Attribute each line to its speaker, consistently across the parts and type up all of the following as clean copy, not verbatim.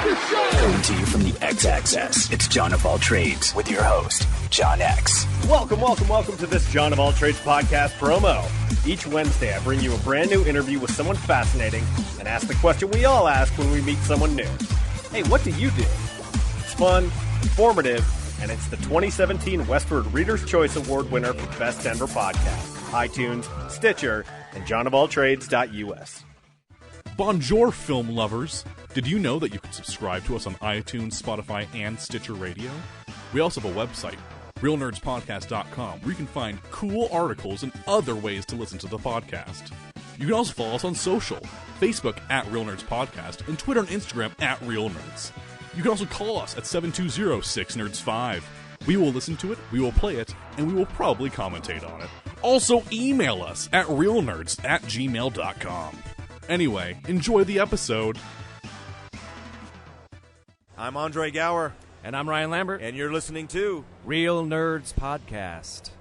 Speaker 1: Coming to you from the X-Axis, it's John of All Trades with your host, John X.
Speaker 2: Welcome to this John of All Trades podcast promo. Each Wednesday, I bring you a brand new interview with someone fascinating and ask the question we all ask when we meet someone new. Hey, what do you do? It's fun, informative, and it's the 2017 Westward Reader's Choice Award winner for Best Denver Podcast. iTunes, Stitcher, and johnofalltrades.us.
Speaker 3: Bonjour, film lovers. Did you know that you can subscribe to us on iTunes, Spotify, and Stitcher Radio? We also have a website, realnerdspodcast.com, where you can find cool articles and other ways to listen to the podcast. You can also follow us on social, Facebook at Real Nerds Podcast, and Twitter and Instagram at Real Nerds. You can also call us at 720-6nerds5. We will listen to it, we will play it, and we will probably commentate on it. Also, email us at realnerds@gmail.com. Anyway, enjoy the episode.
Speaker 4: I'm Andre Gower.
Speaker 5: And I'm Ryan Lambert.
Speaker 4: And you're listening to
Speaker 5: Real Nerds Podcast.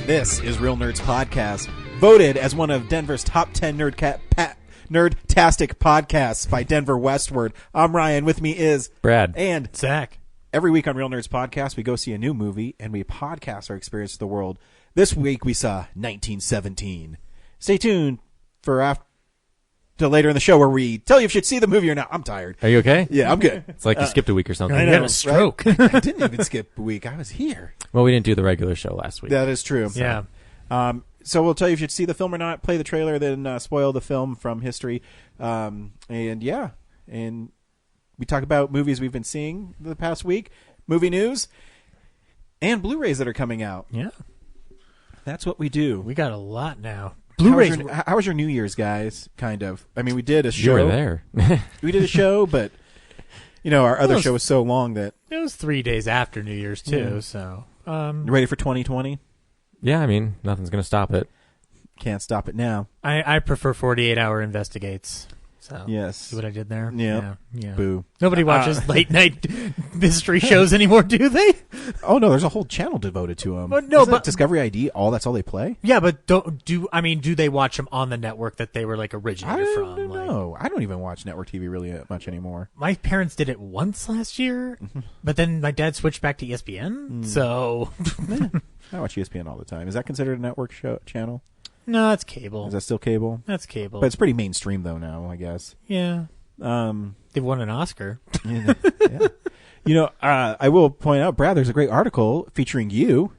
Speaker 6: This is Real Nerds Podcast, voted as one of Denver's top 10 nerdtastic podcasts by Denver Westward. I'm Ryan. With me is
Speaker 5: Brad
Speaker 6: and
Speaker 5: Zach.
Speaker 6: Every week on Real Nerds Podcast, we go see a new movie and we podcast our experience of the world. This week we saw 1917. Stay tuned for till later in the show where we tell you if you should see the movie or not. I'm tired.
Speaker 5: Are you okay?
Speaker 6: Yeah, I'm good.
Speaker 5: It's like you skipped a week or something.
Speaker 6: I know,
Speaker 5: You had a stroke.
Speaker 6: Right? I didn't even skip a week. I was here.
Speaker 5: Well, we didn't do the regular show last week.
Speaker 6: That is true.
Speaker 5: Yeah.
Speaker 6: So we'll tell you if you should see the film or not, play the trailer, then spoil the film from history. And we talk about movies we've been seeing the past week, movie news, and Blu-rays that are coming out.
Speaker 7: Yeah.
Speaker 6: That's what we do.
Speaker 7: We got a lot now.
Speaker 6: Blu-rays. How was your New Year's, guys? Kind of. I mean, we did a show.
Speaker 5: You were there.
Speaker 6: We did a show, but our other show was so long that
Speaker 7: It was 3 days after New Year's, too, so...
Speaker 6: You ready for 2020?
Speaker 5: Yeah, I mean, nothing's going to stop it.
Speaker 6: Can't stop it now.
Speaker 7: I prefer 48-hour investigates. So
Speaker 6: Yes.
Speaker 7: See what I did there?
Speaker 6: Yeah.
Speaker 7: Yeah.
Speaker 6: Boo.
Speaker 7: Nobody watches late-night mystery shows anymore, do they?
Speaker 6: Oh, no, there's a whole channel devoted to them.
Speaker 7: But no, but
Speaker 6: Discovery ID, that's all they play?
Speaker 7: Yeah, but do they watch them on the network that they were, originated from?
Speaker 6: I don't know. I don't even watch network TV really much anymore.
Speaker 7: My parents did it once last year, but then my dad switched back to ESPN, so...
Speaker 6: I watch ESPN all the time. Is that considered a network channel?
Speaker 7: No, it's cable.
Speaker 6: Is that still cable?
Speaker 7: That's cable.
Speaker 6: But it's pretty mainstream, though, now, I guess.
Speaker 7: Yeah. They've won an Oscar.
Speaker 6: Yeah. I will point out, Brad, there's a great article featuring you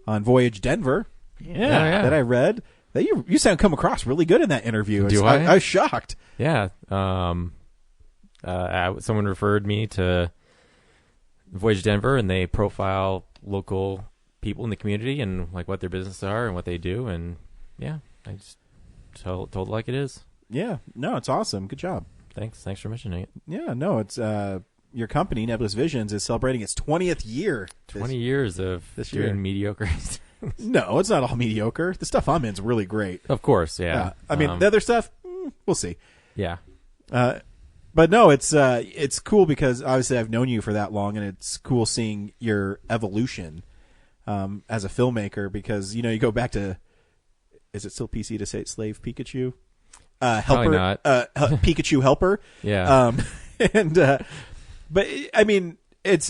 Speaker 6: on Voyage Denver
Speaker 5: Yeah.
Speaker 6: that I read. That you come across really good in that interview.
Speaker 5: Do I?
Speaker 6: I was shocked.
Speaker 5: Yeah. Someone referred me to Voyage Denver, and they profile local people in the community and what their businesses are and what they do, and yeah, I just told it like it is.
Speaker 6: Yeah, no, it's awesome. Good job.
Speaker 5: Thanks for mentioning it.
Speaker 6: Yeah, no, it's your company, Nebulous Visions, is celebrating its 20th year.
Speaker 5: 20 years of
Speaker 6: this
Speaker 5: doing
Speaker 6: year.
Speaker 5: Mediocre.
Speaker 6: No, it's not all mediocre. The stuff I'm in is really great.
Speaker 5: Of course, yeah.
Speaker 6: I mean, the other stuff, we'll see.
Speaker 5: Yeah.
Speaker 6: But no, it's cool because obviously I've known you for that long, and it's cool seeing your evolution as a filmmaker because, you go back to, is it still PC to say Slave Pikachu? Helper,
Speaker 5: Probably not.
Speaker 6: Pikachu Helper.
Speaker 5: Yeah.
Speaker 6: But I mean, it's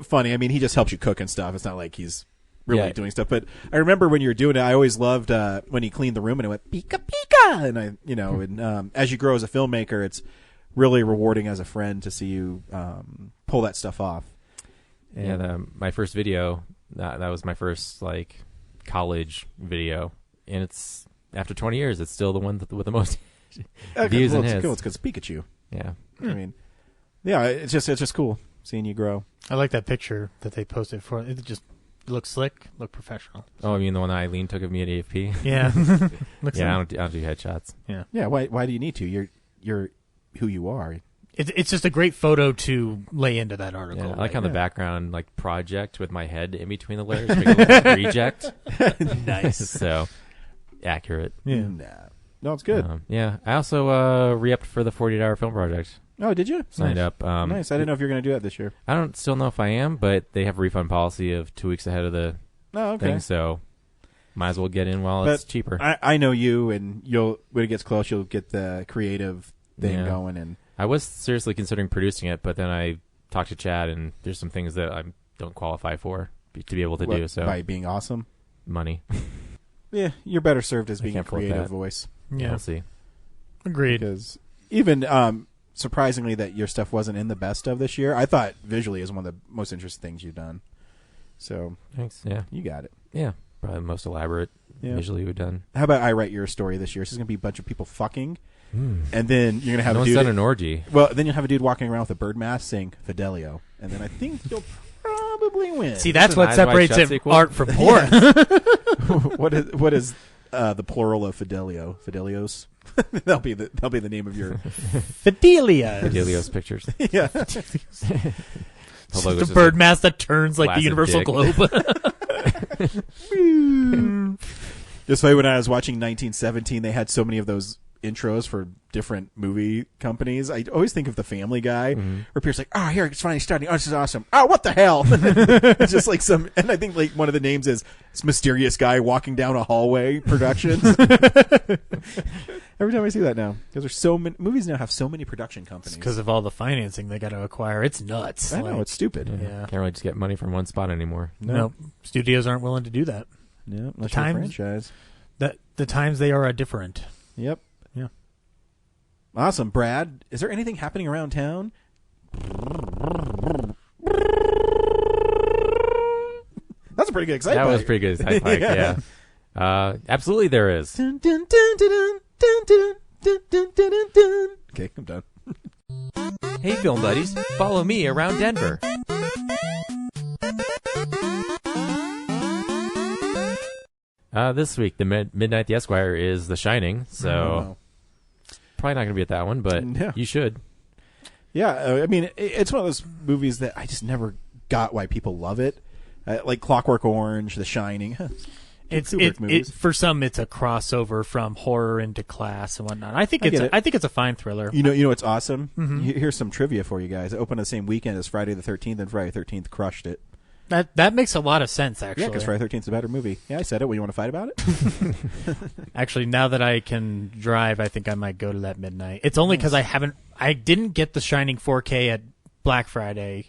Speaker 6: funny. I mean, he just helps you cook and stuff. It's not like he's really doing stuff. But I remember when you were doing it, I always loved when he cleaned the room and it went Pika Pika, and and as you grow as a filmmaker, it's really rewarding as a friend to see you pull that stuff off. And,
Speaker 5: my first video, that was my first college video, and it's after 20 years, it's still the one with the most views and hits.
Speaker 6: It's cool. It's because Pikachu.
Speaker 5: Yeah.
Speaker 6: I mean, yeah, it's just cool seeing you grow.
Speaker 7: I like that picture that they posted for it. Just looks slick, look professional.
Speaker 5: Oh, I mean the one that Eileen took of me at AFP?
Speaker 7: Yeah.
Speaker 5: I don't do headshots.
Speaker 7: Yeah.
Speaker 6: Yeah. Why do you need to? You're who you are.
Speaker 7: It's just a great photo to lay into that article.
Speaker 5: Yeah, I like on the background, like project with my head in between the layers, make it look like reject.
Speaker 7: Nice.
Speaker 5: So accurate.
Speaker 7: Yeah.
Speaker 6: No, it's good.
Speaker 5: Yeah, I also re-upped for the 48-hour film project.
Speaker 6: Oh, did you?
Speaker 5: Signed
Speaker 6: Nice.
Speaker 5: up.
Speaker 6: Nice. I didn't know if you were going to do that this year.
Speaker 5: I don't still know if I am, but they have a refund policy of 2 weeks ahead of the
Speaker 6: Oh, okay.
Speaker 5: thing, so might as well get in while
Speaker 6: But
Speaker 5: it's cheaper.
Speaker 6: I know you, and when it gets close, you'll get the creative thing
Speaker 5: Yeah.
Speaker 6: going. And
Speaker 5: I was seriously considering producing it, but then I talked to Chad, and there's some things that I don't qualify for to be able to do. So
Speaker 6: by being awesome,
Speaker 5: money.
Speaker 6: yeah, you're better served as being a
Speaker 5: can't fault
Speaker 6: creative
Speaker 5: that.
Speaker 6: voice.
Speaker 7: Yeah.
Speaker 5: We'll see.
Speaker 7: Agreed.
Speaker 6: Because even surprisingly that your stuff wasn't in the best of this year, I thought visually is one of the most interesting things you've done. So
Speaker 5: Thanks. Yeah.
Speaker 6: you got it.
Speaker 5: Yeah. Probably the most elaborate
Speaker 6: Yeah.
Speaker 5: visually we've done.
Speaker 6: How about I write your story this year? This is going to be a bunch of people fucking, and then you're going to have
Speaker 5: No
Speaker 6: a
Speaker 5: one's
Speaker 6: dude.
Speaker 5: done an orgy.
Speaker 6: Well, then you'll have a dude walking around with a bird mask saying Fidelio, and then I think you'll probably win.
Speaker 7: See, that's
Speaker 5: an
Speaker 7: what
Speaker 5: Eyes Wide
Speaker 7: separates
Speaker 5: Shut
Speaker 7: it
Speaker 5: sequel?
Speaker 7: art from porn.
Speaker 6: what is the plural of Fidelio? Fidelios. that'll be the name of your
Speaker 7: Fidelia.
Speaker 5: Delio's pictures.
Speaker 6: yeah.
Speaker 5: The
Speaker 7: It's
Speaker 5: logo's
Speaker 7: the
Speaker 5: just
Speaker 7: bird
Speaker 5: a
Speaker 7: mask that turns like the
Speaker 5: flaccid
Speaker 7: universal
Speaker 5: dick.
Speaker 7: globe.
Speaker 6: This way, when I was watching 1917, they had so many of those intros for different movie companies. I always think of The Family Guy, where Pierce's like, "Oh, here it's finally starting. Oh, this is awesome. Oh, what the hell?" It's just like some, and I think like one of the names is this mysterious guy walking down a hallway. Productions. Every time I see that now, because there's so many movies now have so many production companies.
Speaker 7: Because of all the financing they got to acquire. It's nuts.
Speaker 6: I know it's stupid.
Speaker 7: Yeah.
Speaker 5: Can't really just get money from one spot anymore.
Speaker 7: No, studios aren't willing to do that.
Speaker 6: Yeah, unless
Speaker 7: times-
Speaker 6: you're a franchise.
Speaker 7: The times they are different.
Speaker 6: Yep.
Speaker 7: Yeah.
Speaker 6: Awesome, Brad. Is there anything happening around town? That's a pretty good excitement.
Speaker 5: That was pretty good. High five,
Speaker 6: Yeah.
Speaker 5: yeah. Absolutely there is.
Speaker 6: Dun, dun, dun, dun, dun, dun, dun, dun, dun, dun, dun. Okay, I'm done.
Speaker 5: Hey, film buddies, follow me around Denver. This week, the Midnight the Esquire is The Shining, so
Speaker 6: Oh.
Speaker 5: probably not going to be at that one, but
Speaker 6: Yeah.
Speaker 5: you should.
Speaker 6: Yeah, I mean, it's one of those movies that I just never got why people love it. Like Clockwork Orange, The Shining.
Speaker 7: It's
Speaker 6: Kubrick movies.
Speaker 7: for some it's a crossover from horror into class and whatnot. I think
Speaker 6: I get it.
Speaker 7: I think it's a fine thriller.
Speaker 6: You know what's awesome? Here's some trivia for you guys. It opened the same weekend as Friday the 13th, and Friday the 13th crushed it.
Speaker 7: That makes a lot of sense actually.
Speaker 6: Yeah, because Friday the 13th is a better movie. Yeah, I said it. Well, you want to fight about it?
Speaker 7: Actually, now that I can drive, I think I might go to that midnight. It's only because I didn't get The Shining 4K at Black Friday,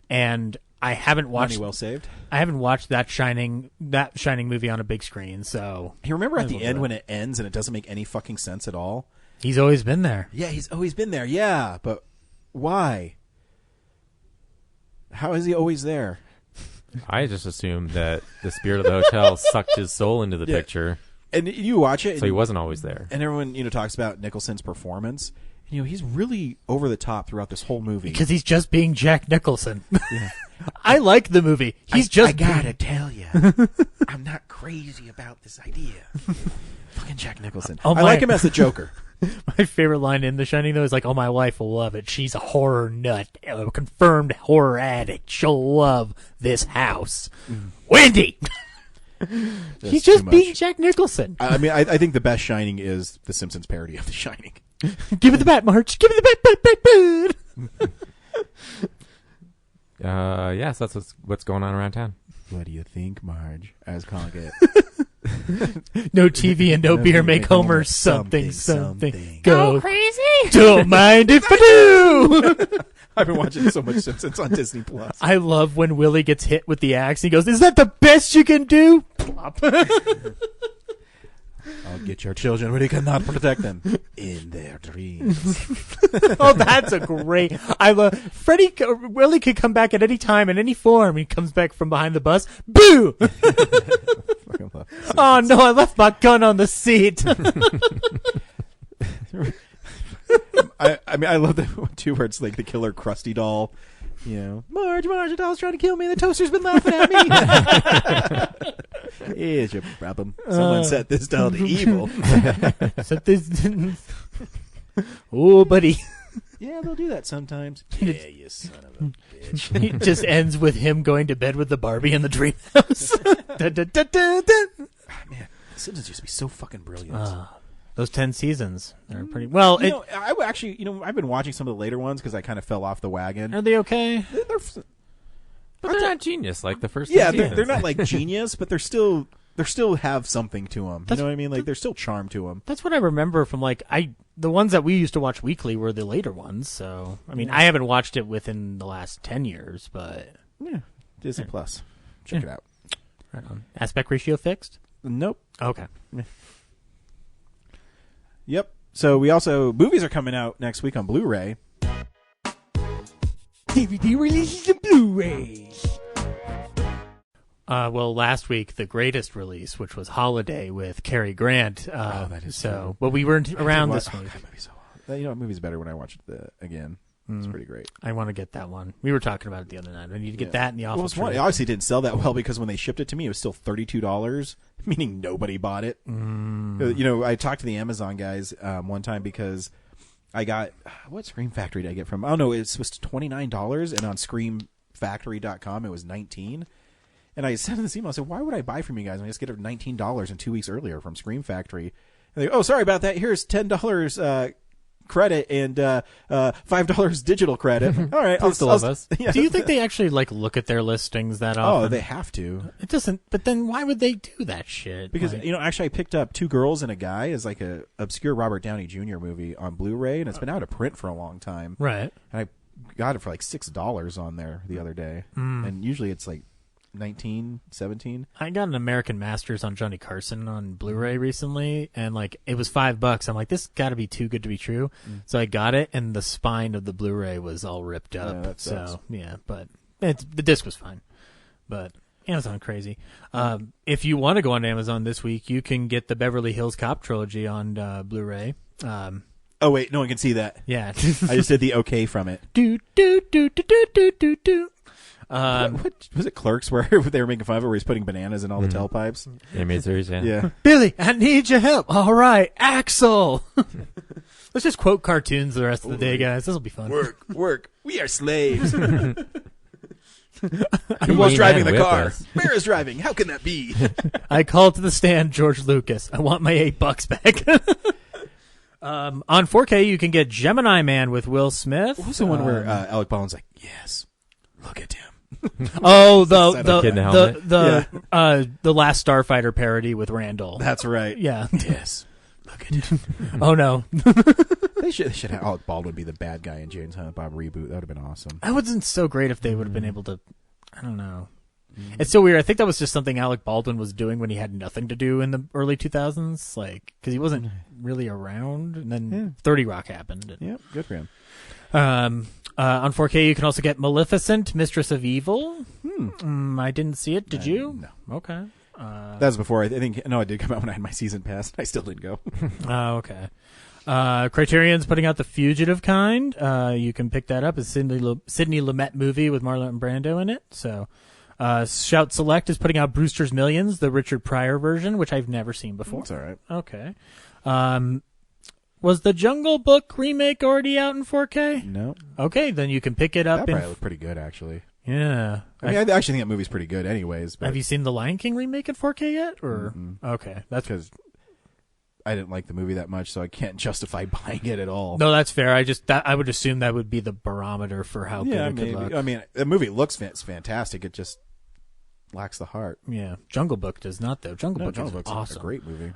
Speaker 7: and I haven't watched.
Speaker 6: Money well saved.
Speaker 7: I haven't watched that Shining movie on a big screen. So
Speaker 6: You remember at
Speaker 7: Might as
Speaker 6: the
Speaker 7: well do
Speaker 6: end
Speaker 7: that.
Speaker 6: when it ends and it doesn't make any fucking sense at all?
Speaker 7: he's always been there.
Speaker 6: Yeah, he's always been there. Yeah, but why? How is he always there?
Speaker 5: I just assumed that the spirit of the hotel sucked his soul into the
Speaker 6: Yeah.
Speaker 5: picture,
Speaker 6: And you watch it,
Speaker 5: so he wasn't always there.
Speaker 6: and everyone talks about Nicholson's performance. He's really over the top throughout this whole movie.
Speaker 7: Because he's just being Jack Nicholson. I like the movie. He's
Speaker 6: I
Speaker 7: just
Speaker 6: gotta tell you, I'm not crazy about this idea. Fucking Jack Nicholson.
Speaker 7: Oh,
Speaker 6: I like him as the Joker.
Speaker 7: My favorite line in The Shining, though, is like, "Oh, my wife will love it. She's a horror nut, a confirmed horror addict. She'll love this house." Wendy! He's
Speaker 6: too
Speaker 7: just
Speaker 6: much.
Speaker 7: being Jack Nicholson.
Speaker 6: I mean, I think the best Shining is the Simpsons parody of The Shining.
Speaker 7: Give it the bat, March. Give it the bat.
Speaker 5: Yeah, so that's what's going on around town.
Speaker 6: What do you think, Marge? I was calling it.
Speaker 7: No TV and no beer make Homer something. Go crazy. Don't mind if I do.
Speaker 6: I've been watching so much Simpsons on Disney Plus.
Speaker 7: I love when Willie gets hit with the axe. He goes, "Is that the best you can do?" Plop.
Speaker 6: I'll get your children when you cannot protect them in their dreams.
Speaker 7: Oh, that's a great. I love Willie could come back at any time in any form. He comes back from behind the bus. Boo!
Speaker 6: Fucking love Simpsons.
Speaker 7: Oh no, I left my gun on the seat.
Speaker 6: I mean, I love the one too, where it's like the killer Krusty doll. Marge, the doll's trying to kill me. The toaster's been laughing at me. Here's your problem. Someone set this doll to evil.
Speaker 7: So this- oh, buddy.
Speaker 6: Yeah, they'll do that sometimes. Yeah, you son of a bitch.
Speaker 7: It just ends with him going to bed with the Barbie in the dream house. Dun, dun, dun, dun, dun.
Speaker 6: Man, The Simpsons used to be so fucking brilliant.
Speaker 7: Those 10 seasons are pretty well.
Speaker 6: I actually, I've been watching some of the later ones because I kind of fell off the wagon.
Speaker 7: Are they okay?
Speaker 5: But they're not genius like the first.
Speaker 6: Yeah,
Speaker 5: two
Speaker 6: they're
Speaker 5: seasons.
Speaker 6: not like genius, but they're still have something to them. You know what I mean? Like there's still charm to them.
Speaker 7: That's what I remember from the ones that we used to watch weekly were the later ones. So I mean, I haven't watched it within the last 10 years, but
Speaker 6: Yeah, Disney Plus. Check it out.
Speaker 7: right on. Aspect ratio fixed.
Speaker 6: Nope.
Speaker 7: Okay.
Speaker 6: Yep. So movies are coming out next week on Blu-ray.
Speaker 7: DVD releases and Blu-rays. Well, last week the greatest release, which was Holiday with Cary Grant.
Speaker 6: That is
Speaker 7: so.
Speaker 6: true.
Speaker 7: But we weren't around this week.
Speaker 6: That movie's that movie's better when I watch it again. It's pretty great.
Speaker 7: I want to get that one. We were talking about it the other night. I need to get that in the
Speaker 6: Well,
Speaker 7: office.
Speaker 6: it obviously didn't sell that well because when they shipped it to me, it was still $32, meaning nobody bought it. I talked to the Amazon guys one time because I got what Scream Factory did I get from? I don't know. It was $29, and on ScreamFactory.com it was $19. And I sent in this email. I said, "Why would I buy from you guys? I just get it $19 and 2 weeks earlier from Scream Factory." And they go, "Oh, sorry about that. Here's $10 credit and $5 digital credit." All right,
Speaker 5: Please still love us.
Speaker 6: Yeah.
Speaker 7: Do you think they actually look at their listings that often?
Speaker 6: Oh, they have to.
Speaker 7: It doesn't. But then why would they do that shit?
Speaker 6: Because
Speaker 7: Like,
Speaker 6: actually, I picked up Two Girls and a Guy as like a obscure Robert Downey Jr. movie on Blu-ray, and it's been out of print for a long time.
Speaker 7: right.
Speaker 6: And I got it for like $6 on there the other day, and usually it's like 19, 17.
Speaker 7: I got an American Masters on Johnny Carson on Blu-ray recently, and it was $5. I'm like, this got to be too good to be true. So I got it, and the spine of the Blu-ray was all ripped up.
Speaker 6: that sucks.
Speaker 7: So yeah, but the disc was fine. But Amazon crazy. If you want to go on Amazon this week, you can get the Beverly Hills Cop trilogy on Blu-ray.
Speaker 6: Oh wait, no one can see that.
Speaker 7: Yeah.
Speaker 6: I just did the okay from it.
Speaker 7: do do do do do do do do.
Speaker 6: What was it? Clerks, where they were making fun of it, where he's putting bananas in all the tailpipes.
Speaker 5: Animated series. Yeah.
Speaker 6: Yeah.
Speaker 7: Billy, I need your help. All right, Axel. Let's just quote cartoons the rest of the day, guys. This will be fun.
Speaker 6: Work. We are slaves.
Speaker 5: Who
Speaker 6: Who's driving the
Speaker 5: with
Speaker 6: car?
Speaker 5: us?
Speaker 6: Bear is driving. How can that be?
Speaker 7: I call to the stand, George Lucas. I want my $8 back. On 4K, you can get Gemini Man with Will Smith.
Speaker 6: What was the one where Alec Baldwin's like, "Yes, look at him."
Speaker 7: Oh,
Speaker 5: Kid in the helmet.
Speaker 7: the Last Starfighter parody with Randall.
Speaker 6: That's right.
Speaker 7: Yeah.
Speaker 6: Yes, look at him.
Speaker 7: Oh no.
Speaker 6: They should have Alec Baldwin be the bad guy in James Hunt Bob reboot. That would have been awesome.
Speaker 7: That wasn't so great if they would have been able to. I don't know. It's so weird. I think that was just something Alec Baldwin was doing when he had nothing to do in the early 2000s, because he wasn't really around. And then 30 Rock happened.
Speaker 6: Yeah, good for him.
Speaker 7: On 4K, you can also get Maleficent, Mistress of Evil. I didn't see it. Did you?
Speaker 6: No.
Speaker 7: Okay.
Speaker 6: That was before. I think. No, it did come out when I had my season pass. I still didn't go.
Speaker 7: Oh, okay. Criterion's putting out The Fugitive Kind. You can pick that up. It's Sidney Lumet movie with Marlon Brando in it. So, Shout Select is putting out Brewster's Millions, the Richard Pryor version, which I've never seen before.
Speaker 6: That's all right.
Speaker 7: Okay. Was the Jungle Book remake already out in 4K?
Speaker 6: No,
Speaker 7: Okay, then you can pick it
Speaker 6: that
Speaker 7: up.
Speaker 6: probably looked pretty good, actually.
Speaker 7: Yeah.
Speaker 6: I mean, I actually think that movie's pretty good, anyways. But
Speaker 7: Have you seen the Lion King remake in 4K yet? Or okay, that's
Speaker 6: because I didn't like the movie that much, so I can't justify buying it at all.
Speaker 7: no, that's fair. I would assume that would be the barometer for how
Speaker 6: yeah,
Speaker 7: good it
Speaker 6: maybe.
Speaker 7: could look.
Speaker 6: I mean, the movie looks fantastic. It just lacks the heart.
Speaker 7: Yeah, Jungle Book does not though. Jungle Book is
Speaker 6: Book's
Speaker 7: awesome.
Speaker 6: a great movie.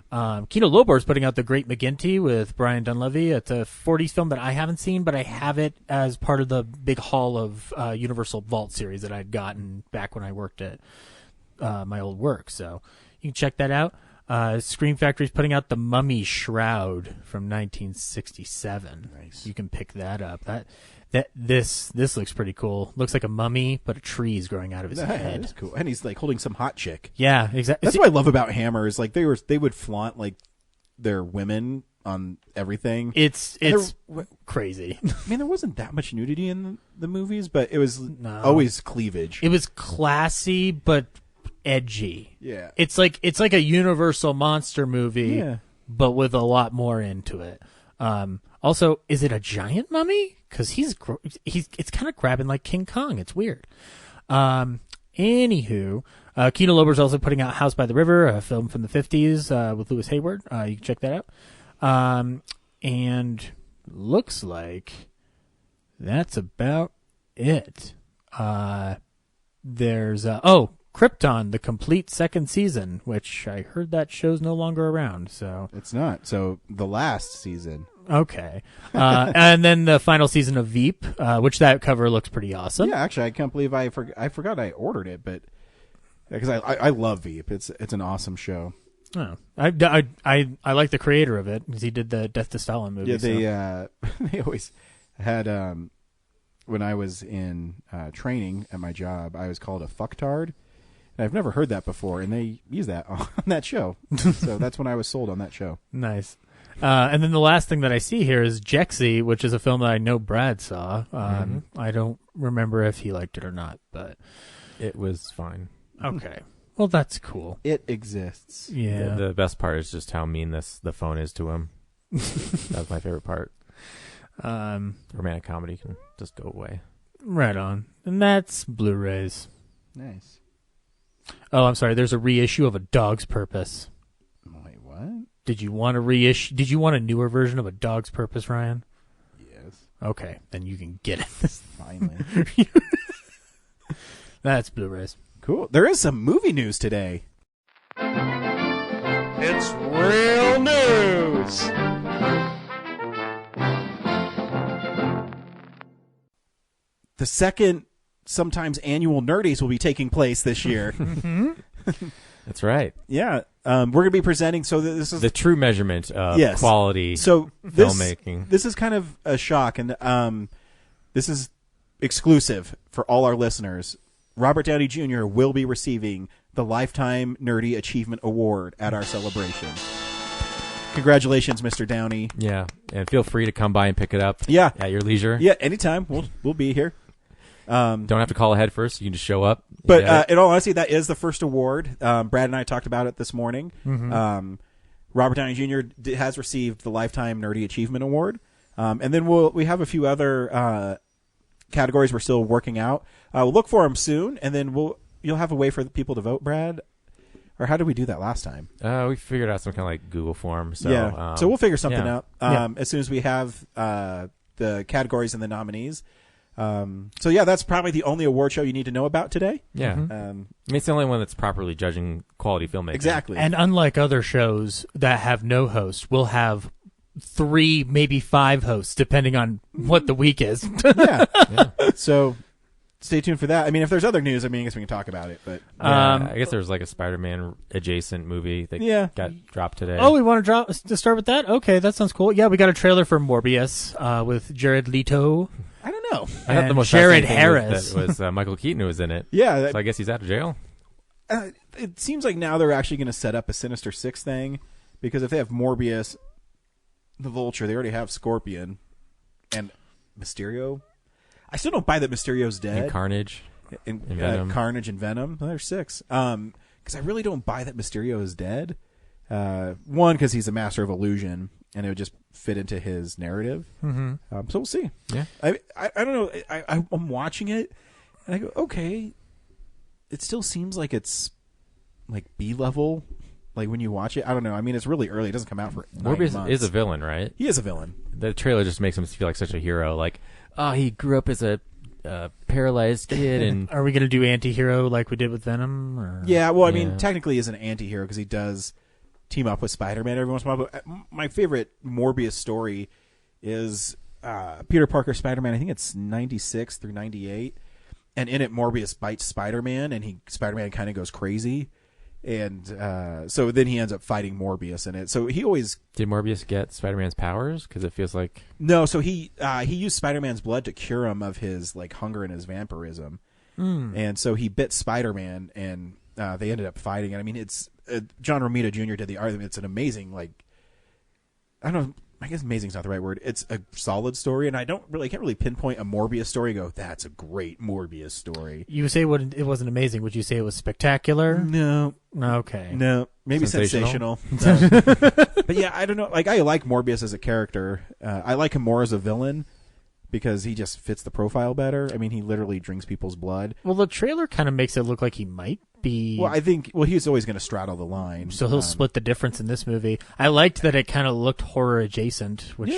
Speaker 7: Kino Lorber's putting out The Great McGinty with Brian Dunleavy. It's a 40s film that I haven't seen, but I have it as part of the big haul of Universal Vault series that I'd gotten back when I worked at my old work. So you can check that out. Scream Factory's putting out The Mummy Shroud from 1967.
Speaker 6: Nice.
Speaker 7: You can pick that up. This looks pretty cool. Looks like a mummy, but a tree is growing out of his head.
Speaker 6: That's cool. And he's like holding some hot chick.
Speaker 7: Yeah, exactly.
Speaker 6: That's what I love about Hammer is like they would flaunt like their women on everything.
Speaker 7: It's
Speaker 6: And
Speaker 7: crazy.
Speaker 6: I mean, there wasn't that much nudity in the movies, but it was
Speaker 7: No.
Speaker 6: always cleavage.
Speaker 7: It was classy but edgy.
Speaker 6: Yeah.
Speaker 7: It's like a Universal monster movie,
Speaker 6: Yeah.
Speaker 7: but with a lot more into it. Also, is it a giant mummy? because he's it's kind of grabbing like King Kong. It's weird. Anywho, Kino Lorber's also putting out House by the River, a film from the 50s with Lewis Hayward. You can check that out. And looks like that's about it. There's Krypton, the complete second season, which I heard that show's no longer around. So
Speaker 6: It's not. So the last season.
Speaker 7: okay, and then the final season of Veep, which that cover looks pretty awesome.
Speaker 6: Yeah, actually, I can't believe I forgot I ordered it, but because I love Veep. It's an awesome show.
Speaker 7: Oh. I like the creator of it because he did the Death to Stalin movie.
Speaker 6: Yeah, they
Speaker 7: so.
Speaker 6: they always had when I was in training at my job, I was called a fucktard. And I've never heard that before, and they use that on that show. So that's when I was sold on that show.
Speaker 7: Nice. And then the last thing that I see here is Jexy, which is a film that I know Brad saw. I don't remember if he liked it or not, but
Speaker 5: It was fine.
Speaker 7: okay. Well, that's cool.
Speaker 6: It exists.
Speaker 7: Yeah.
Speaker 5: The best part is just how mean the phone is to him. That's my favorite part. Romantic comedy can just go away.
Speaker 7: Right on. And that's Blu-rays.
Speaker 6: Nice.
Speaker 7: Oh, I'm sorry. There's a reissue of A Dog's Purpose.
Speaker 6: Wait, what?
Speaker 7: Did you want a reissue? Did you want a newer version of A Dog's Purpose, Ryan?
Speaker 6: Yes.
Speaker 7: Okay, then you can get it.
Speaker 6: Finally.
Speaker 7: That's Blu-rays.
Speaker 6: Cool. There is some movie news today.
Speaker 2: It's real news.
Speaker 6: The second, sometimes annual Nerdies will be taking place this year.
Speaker 5: That's right.
Speaker 6: Yeah. We're going to be presenting. So this is
Speaker 5: The true measurement of
Speaker 6: Yes.
Speaker 5: quality
Speaker 6: so this,
Speaker 5: filmmaking.
Speaker 6: This is kind of a shock, and this is exclusive for all our listeners. Robert Downey Jr. will be receiving the Lifetime Nerdy Achievement Award at our celebration. Congratulations, Mr. Downey.
Speaker 5: Yeah, and feel free to come by and pick it up.
Speaker 6: Yeah.
Speaker 5: At your leisure.
Speaker 6: Yeah, anytime. We'll be here.
Speaker 5: Don't have to call ahead first. You can just show up.
Speaker 6: But
Speaker 5: Yeah.
Speaker 6: in all honesty, that is the first award. Brad and I talked about it this morning. Robert Downey Jr. has received the Lifetime Nerdy Achievement Award, and then we have a few other categories we're still working out. We'll look for them soon, and then you'll have a way for the people to vote, Brad. Or how did we do that last time?
Speaker 5: We figured out some kind of like Google form. So,
Speaker 6: yeah, so we'll figure something
Speaker 5: yeah.
Speaker 6: out as soon as we have the categories and the nominees. So yeah, that's probably the only award show you need to know about today.
Speaker 5: Yeah. I mean, it's the only one that's properly judging quality filmmaking.
Speaker 6: Exactly.
Speaker 7: And unlike other shows that have no host, we'll have 3, maybe 5 hosts, depending on what the week is.
Speaker 6: Yeah. So stay tuned for that. I mean, if there's other news, I guess we can talk about it. But
Speaker 5: I guess there was like a Spider-Man adjacent movie that got dropped today.
Speaker 7: Oh, we want to start with that? Okay, that sounds cool. Yeah, we got a trailer for Morbius with Jared Leto.
Speaker 6: I don't know.
Speaker 5: I thought the most
Speaker 7: Jared
Speaker 5: fascinating
Speaker 7: Harris.
Speaker 5: thing was Michael Keaton who was in it.
Speaker 6: Yeah.
Speaker 5: So I guess he's out of jail.
Speaker 6: It seems like now they're actually going to set up a Sinister Six thing, because if they have Morbius, the Vulture, they already have Scorpion, and Mysterio. I still don't buy that Mysterio's dead.
Speaker 5: And Carnage.
Speaker 6: And
Speaker 5: Venom.
Speaker 6: Carnage and Venom. Well, there's 6. Because I really don't buy that Mysterio is dead. One, because he's a master of illusion, and it would just fit into his narrative. So we'll see.
Speaker 5: Yeah.
Speaker 6: I don't know. I'm watching it, and I go, okay. It still seems like it's like B-level. Like when you watch it, I don't know. I mean, it's really early. It doesn't come out for 9
Speaker 5: Morbius
Speaker 6: months.
Speaker 5: is a villain, right?
Speaker 6: He is a villain.
Speaker 5: The trailer just makes him feel like such a hero. Like, oh, he grew up as a paralyzed kid, and
Speaker 7: Are we going to do anti-hero like we did with Venom? Or?
Speaker 6: Yeah, well, I mean,
Speaker 5: Yeah.
Speaker 6: technically he's an anti-hero because he does team up with Spider-Man every once in a while. But my favorite Morbius story is Peter Parker Spider-Man. I think it's 96 through 98. And in it, Morbius bites Spider-Man, and Spider-Man kind of goes crazy. And so then he ends up fighting Morbius in it. So he always...
Speaker 5: did Morbius get Spider-Man's powers? Because it feels like...
Speaker 6: No, so he used Spider-Man's blood to cure him of his like hunger and his vampirism. And so he bit Spider-Man, and they ended up fighting. And I mean, it's... John Romita Jr. did the art. It's an amazing, like... I don't know... I guess amazing's not the right word. It's a solid story, and I can't really pinpoint a Morbius story and go, that's a great Morbius story.
Speaker 7: You say it wasn't amazing. Would you say it was spectacular?
Speaker 6: No.
Speaker 7: Okay.
Speaker 6: No. Maybe sensational.
Speaker 5: Sensational?
Speaker 6: But yeah, I don't know. Like, I like Morbius as a character. I like him more as a villain. because he just fits the profile better. I mean, he literally drinks people's blood.
Speaker 7: Well, the trailer kind of makes it look like he might be.
Speaker 6: Well, I think he's always going to straddle the line.
Speaker 7: So he'll split the difference in this movie. I liked that it kind of looked horror adjacent, which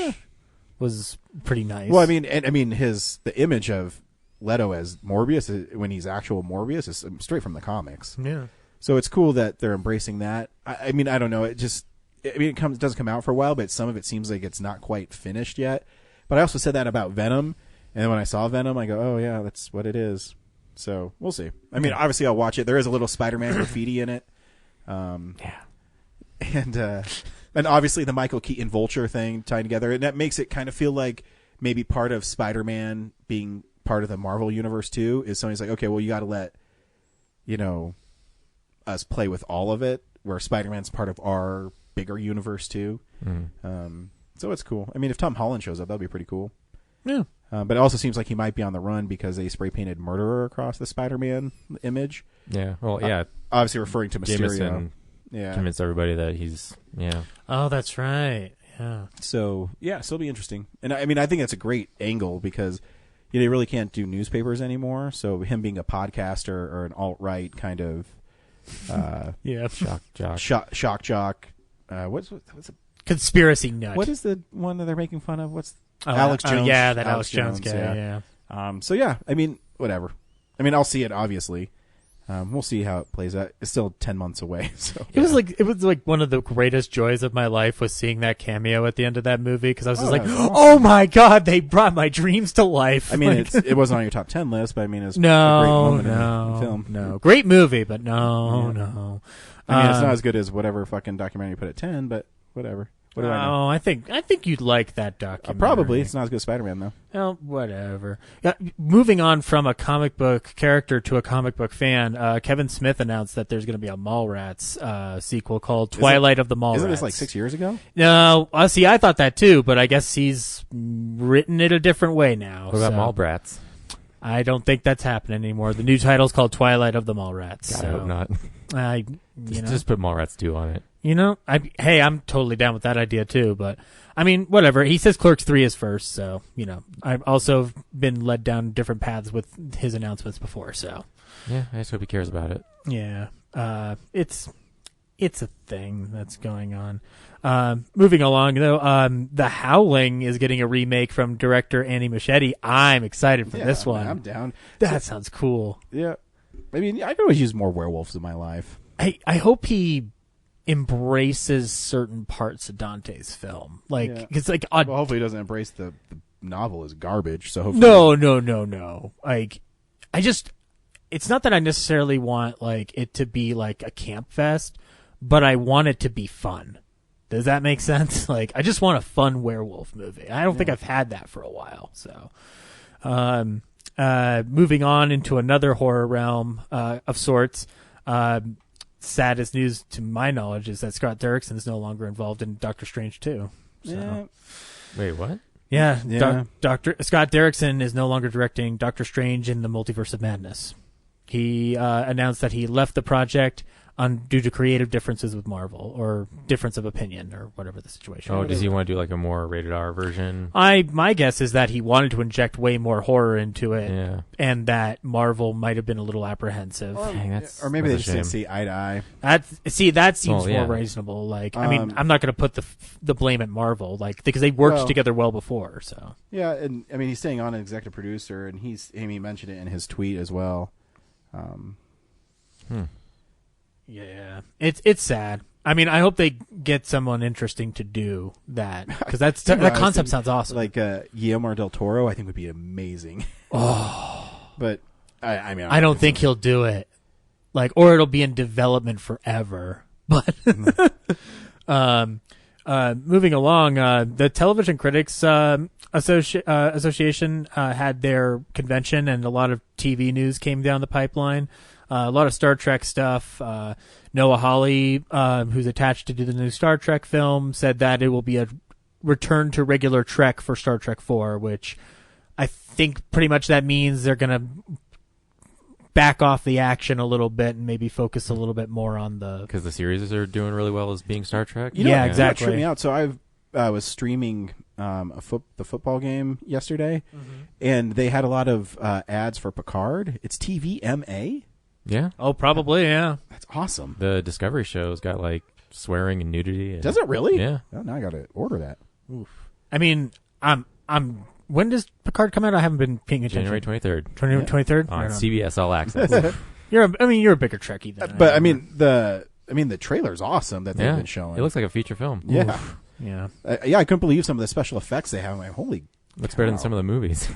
Speaker 7: was pretty nice.
Speaker 6: Well, I mean, the image of Leto as Morbius when he's actual Morbius is straight from the comics.
Speaker 7: Yeah.
Speaker 6: So it's cool that they're embracing that. I mean, I don't know. It doesn't come out for a while, but some of it seems like it's not quite finished yet. But I also said that about Venom, and then when I saw Venom, I go, oh yeah, that's what it is. So we'll see. I mean, obviously I'll watch it. There is a little Spider-Man graffiti in it. And obviously the Michael Keaton Vulture thing tied together, and that makes it kind of feel like maybe part of Spider-Man being part of the Marvel universe too. Is somebody's like, okay, well, you got to let us play with all of it, where Spider-Man's part of our bigger universe too. So it's cool. I mean, if Tom Holland shows up, that'll be pretty cool.
Speaker 7: Yeah.
Speaker 6: But it also seems like he might be on the run because they spray painted murderer across the Spider-Man image.
Speaker 5: Yeah. Well, yeah.
Speaker 6: Obviously referring to Mysterio.
Speaker 5: Jameson convinced everybody that he's
Speaker 7: Oh, that's right. Yeah.
Speaker 6: So it'll be interesting. And I mean, I think that's a great angle because they really can't do newspapers anymore. So him being a podcaster or an alt-right kind of shock jock. What's a
Speaker 7: conspiracy nut?
Speaker 6: What is the one that they're making fun of? What's
Speaker 7: Alex Jones?
Speaker 6: Yeah,
Speaker 7: that Alex Jones guy. Yeah.
Speaker 6: So yeah, I mean, whatever. I mean, I'll see it obviously. We'll see how it plays out. It's still 10 months away. So
Speaker 7: it was like one of the greatest joys of my life was seeing that cameo at the end of that movie because I was just like,
Speaker 6: awesome.
Speaker 7: oh my god, they brought my dreams to life.
Speaker 6: I mean,
Speaker 7: like,
Speaker 6: it wasn't on your top 10 list, but I mean, it's a great
Speaker 7: no,
Speaker 6: moment in the film.
Speaker 7: No, great movie, but no.
Speaker 6: I mean, it's not as good as whatever fucking documentary you put at 10, but whatever. What do I know?
Speaker 7: I think you'd like that documentary.
Speaker 6: Probably. It's not as good as Spider-Man, though.
Speaker 7: Well, whatever. Yeah, moving on from a comic book character to a comic book fan, Kevin Smith announced that there's going to be a Mallrats sequel called Twilight of the Mallrats.
Speaker 6: Isn't this like 6 years ago?
Speaker 7: No. See, I thought that too, but I guess he's written it a different way now.
Speaker 5: What about Mallrats?
Speaker 7: I don't think that's happening anymore. The new title's called Twilight of the Mallrats.
Speaker 5: God, I hope not.
Speaker 7: Just
Speaker 5: put Mallrats 2 on it.
Speaker 7: I'm totally down with that idea too, but I mean, whatever. He says Clerks 3 is first, so, I've also been led down different paths with his announcements before, so.
Speaker 5: Yeah, I just hope he cares about it.
Speaker 7: Yeah. It's a thing that's going on. Moving along, though, The Howling is getting a remake from director Andy Muschietti. I'm excited for this one.
Speaker 6: I'm down.
Speaker 7: That sounds cool.
Speaker 6: Yeah. I mean, I could always use more werewolves in my life.
Speaker 7: I hope he embraces certain parts of Dante's film. It's like
Speaker 6: well, hopefully he doesn't embrace the novel as garbage. So hopefully
Speaker 7: No. It's not that I necessarily want it to be like a camp fest, but I want it to be fun. Does that make sense? I just want a fun werewolf movie. I don't think I've had that for a while. So, moving on into another horror realm of sorts. Saddest news to my knowledge is that Scott Derrickson is no longer involved in Doctor Strange 2. So.
Speaker 6: Yeah.
Speaker 5: Wait, what?
Speaker 7: Yeah. Dr. Scott Derrickson is no longer directing Doctor Strange in the Multiverse of Madness. He announced that he left the project due to creative differences with Marvel, or difference of opinion, or whatever the situation.
Speaker 5: Oh, does he want to do a more rated R version?
Speaker 7: My guess is that he wanted to inject way more horror into it, and that Marvel might have been a little apprehensive.
Speaker 6: Or maybe they just didn't see eye to eye.
Speaker 7: That seems more reasonable. I mean, I'm not going to put the blame at Marvel, because they worked together well before. So
Speaker 6: yeah, and I mean, he's staying on an executive producer, and he mentioned it in his tweet as well.
Speaker 7: Yeah, it's sad. I mean, I hope they get someone interesting to do that, because that concept sounds awesome.
Speaker 6: Guillermo del Toro, I think would be amazing. But I mean,
Speaker 7: I don't think he'll do it. Or it'll be in development forever. But moving along, the Television Critics Association had their convention, and a lot of TV news came down the pipeline. A lot of Star Trek stuff. Noah Hawley, who's attached to do the new Star Trek film, said that it will be a return to regular Trek for Star Trek 4, which I think pretty much that means they're going to back off the action a little bit and maybe focus a little bit more on the...
Speaker 5: Because the series are doing really well as being Star Trek?
Speaker 7: Yeah, exactly.
Speaker 6: Tripped me out. So was streaming the football game yesterday, and they had a lot of ads for Picard. It's TVMA.
Speaker 5: Yeah.
Speaker 7: Oh, probably, yeah.
Speaker 6: That's awesome.
Speaker 5: The Discovery show's got like swearing and nudity. And,
Speaker 6: Does it really?
Speaker 5: Yeah.
Speaker 6: Oh, now I got to order that.
Speaker 7: I mean, when does Picard come out? I haven't been paying attention.
Speaker 5: January 23rd.
Speaker 7: 23rd?
Speaker 5: On
Speaker 7: Right on.
Speaker 5: CBS All Access.
Speaker 7: You're a bigger Trekkie than
Speaker 6: But
Speaker 7: I
Speaker 6: I
Speaker 7: am.
Speaker 6: mean the trailer's awesome that they've
Speaker 5: Yeah.
Speaker 6: been showing.
Speaker 5: It looks like a feature film.
Speaker 6: yeah.
Speaker 7: Yeah.
Speaker 6: Yeah, I couldn't believe some of the special effects they have. I'm like, holy,
Speaker 5: Looks better than some of the movies.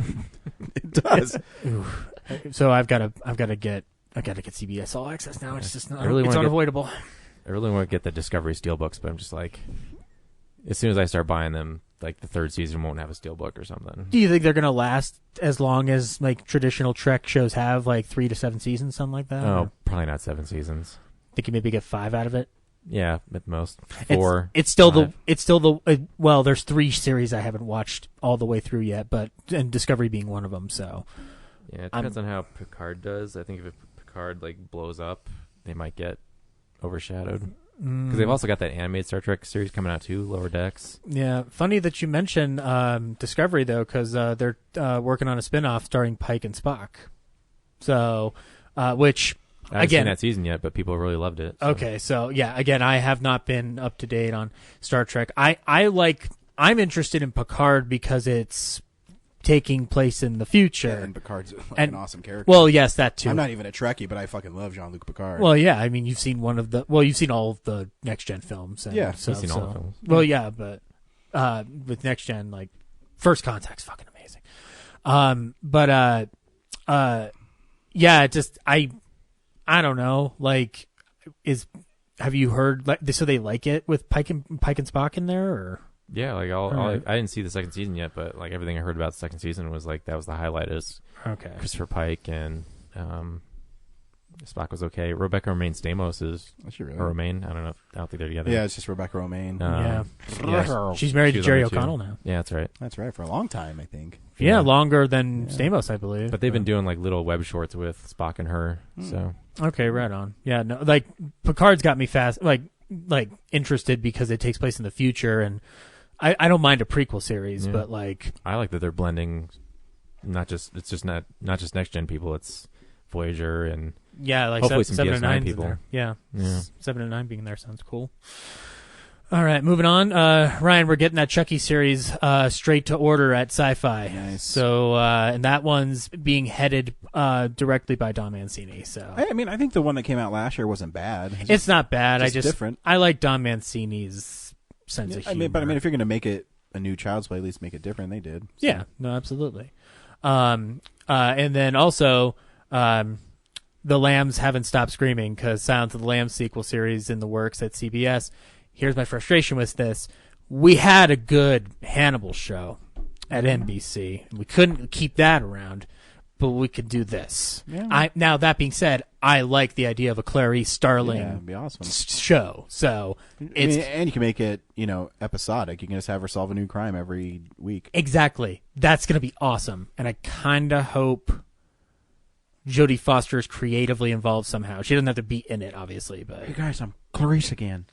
Speaker 6: it does.
Speaker 7: So I've got to get CBS All Access now. It's just not.
Speaker 5: I really
Speaker 7: it's
Speaker 5: wanna get-
Speaker 7: unavoidable.
Speaker 5: I really want to get the Discovery Steelbooks, but I'm just like, as soon as I start buying them, like the third season won't have a Steelbook or something.
Speaker 7: Do you think they're gonna last as long as like traditional Trek shows have, like 3 to 7 seasons, something like that?
Speaker 5: Oh,
Speaker 7: Or
Speaker 5: probably not 7 seasons.
Speaker 7: think you maybe get 5 out of it?
Speaker 5: Yeah, at most 4.
Speaker 7: It's still
Speaker 5: 5.
Speaker 7: well, there's 3 series I haven't watched all the way through yet, but and Discovery being one of them. So
Speaker 5: Yeah, it depends on how Picard does. I think if Picard like blows up, they might get overshadowed. Because they've also got that animated Star Trek series coming out too, Lower Decks.
Speaker 7: yeah, funny that you mention Discovery though, because they're working on a spin-off starring Pike and Spock. So, which
Speaker 5: I haven't seen
Speaker 7: again,
Speaker 5: that season yet, but people really loved it. So.
Speaker 7: okay, so yeah, again, I have not been up to date on Star Trek. I'm interested in Picard because it's taking place in the future.
Speaker 6: And Picard's like
Speaker 7: And-
Speaker 6: an awesome character.
Speaker 7: Well, yes, that too.
Speaker 6: I'm not even a Trekkie, but I fucking love Jean-Luc Picard.
Speaker 7: Well, yeah, I mean, you've seen you've seen all of the Next Gen films. And
Speaker 6: Yeah,
Speaker 7: so,
Speaker 5: I've seen all the films.
Speaker 7: Well, yeah, but with Next Gen, like First Contact's fucking amazing. Yeah, it just I don't know. Like, have you heard? Like, so they like it with Pike and Spock in there, or
Speaker 5: Yeah, like
Speaker 7: Alright.
Speaker 5: I didn't see the second season yet, but like everything I heard about the second season was like that was the highlight is
Speaker 7: okay?
Speaker 5: Christopher Pike and Spock was okay. Rebecca Romaine Stamos is
Speaker 6: Is she really?
Speaker 5: or Romaine. I don't know. I don't think they're together.
Speaker 6: Yeah, it's just Rebecca Romaine.
Speaker 7: Yeah,
Speaker 5: yeah,
Speaker 7: she's married
Speaker 5: she
Speaker 7: to
Speaker 5: was
Speaker 7: Jerry
Speaker 5: on there, too.
Speaker 7: O'Connell now.
Speaker 5: Yeah, that's right.
Speaker 6: That's right, for a long time, I think.
Speaker 7: Yeah, longer than Stamos, I believe.
Speaker 5: But they've been doing like little web shorts with Spock and her. So
Speaker 7: Okay, right on. Yeah, no, like Picard's got me fast, like interested because it takes place in the future, and I don't mind a prequel series,
Speaker 5: Yeah.
Speaker 7: but like,
Speaker 5: I like that they're blending. Not just next gen people. It's Voyager and
Speaker 7: yeah, like
Speaker 5: Hopefully
Speaker 7: seven
Speaker 5: some
Speaker 7: and
Speaker 5: DS9
Speaker 7: nine
Speaker 5: people.
Speaker 7: there. Yeah.
Speaker 5: Yeah.
Speaker 7: 7 and 9 being there sounds cool. All right, moving on. Ryan, we're getting that Chucky series straight to order at Sci-Fi.
Speaker 6: Nice.
Speaker 7: So, and that one's being headed directly by Don Mancini. So
Speaker 6: I mean, I think the one that came out last year wasn't bad.
Speaker 7: it's not bad.
Speaker 6: just different.
Speaker 7: I like Don Mancini's sense of
Speaker 6: I
Speaker 7: humor.
Speaker 6: mean, if you're going to make it a new Child's Play, at least make it different. They did. So.
Speaker 7: Yeah, no, absolutely. And then also, the Lambs haven't stopped screaming because Silence of the Lambs sequel series in the works at CBS. Here's my frustration with this. We had a good Hannibal show at NBC. We couldn't keep that around, but we could do this.
Speaker 6: Yeah.
Speaker 7: Now, that being said, I like the idea of a Clarice Starling
Speaker 6: Yeah, it'd be awesome.
Speaker 7: show. So it's
Speaker 6: and you can make it, episodic. You can just have her solve a new crime every week.
Speaker 7: exactly. That's going to be awesome. And I kind of hope Jodie Foster is creatively involved somehow. She doesn't have to be in it, obviously, but
Speaker 6: Hey guys, I'm Clarice again.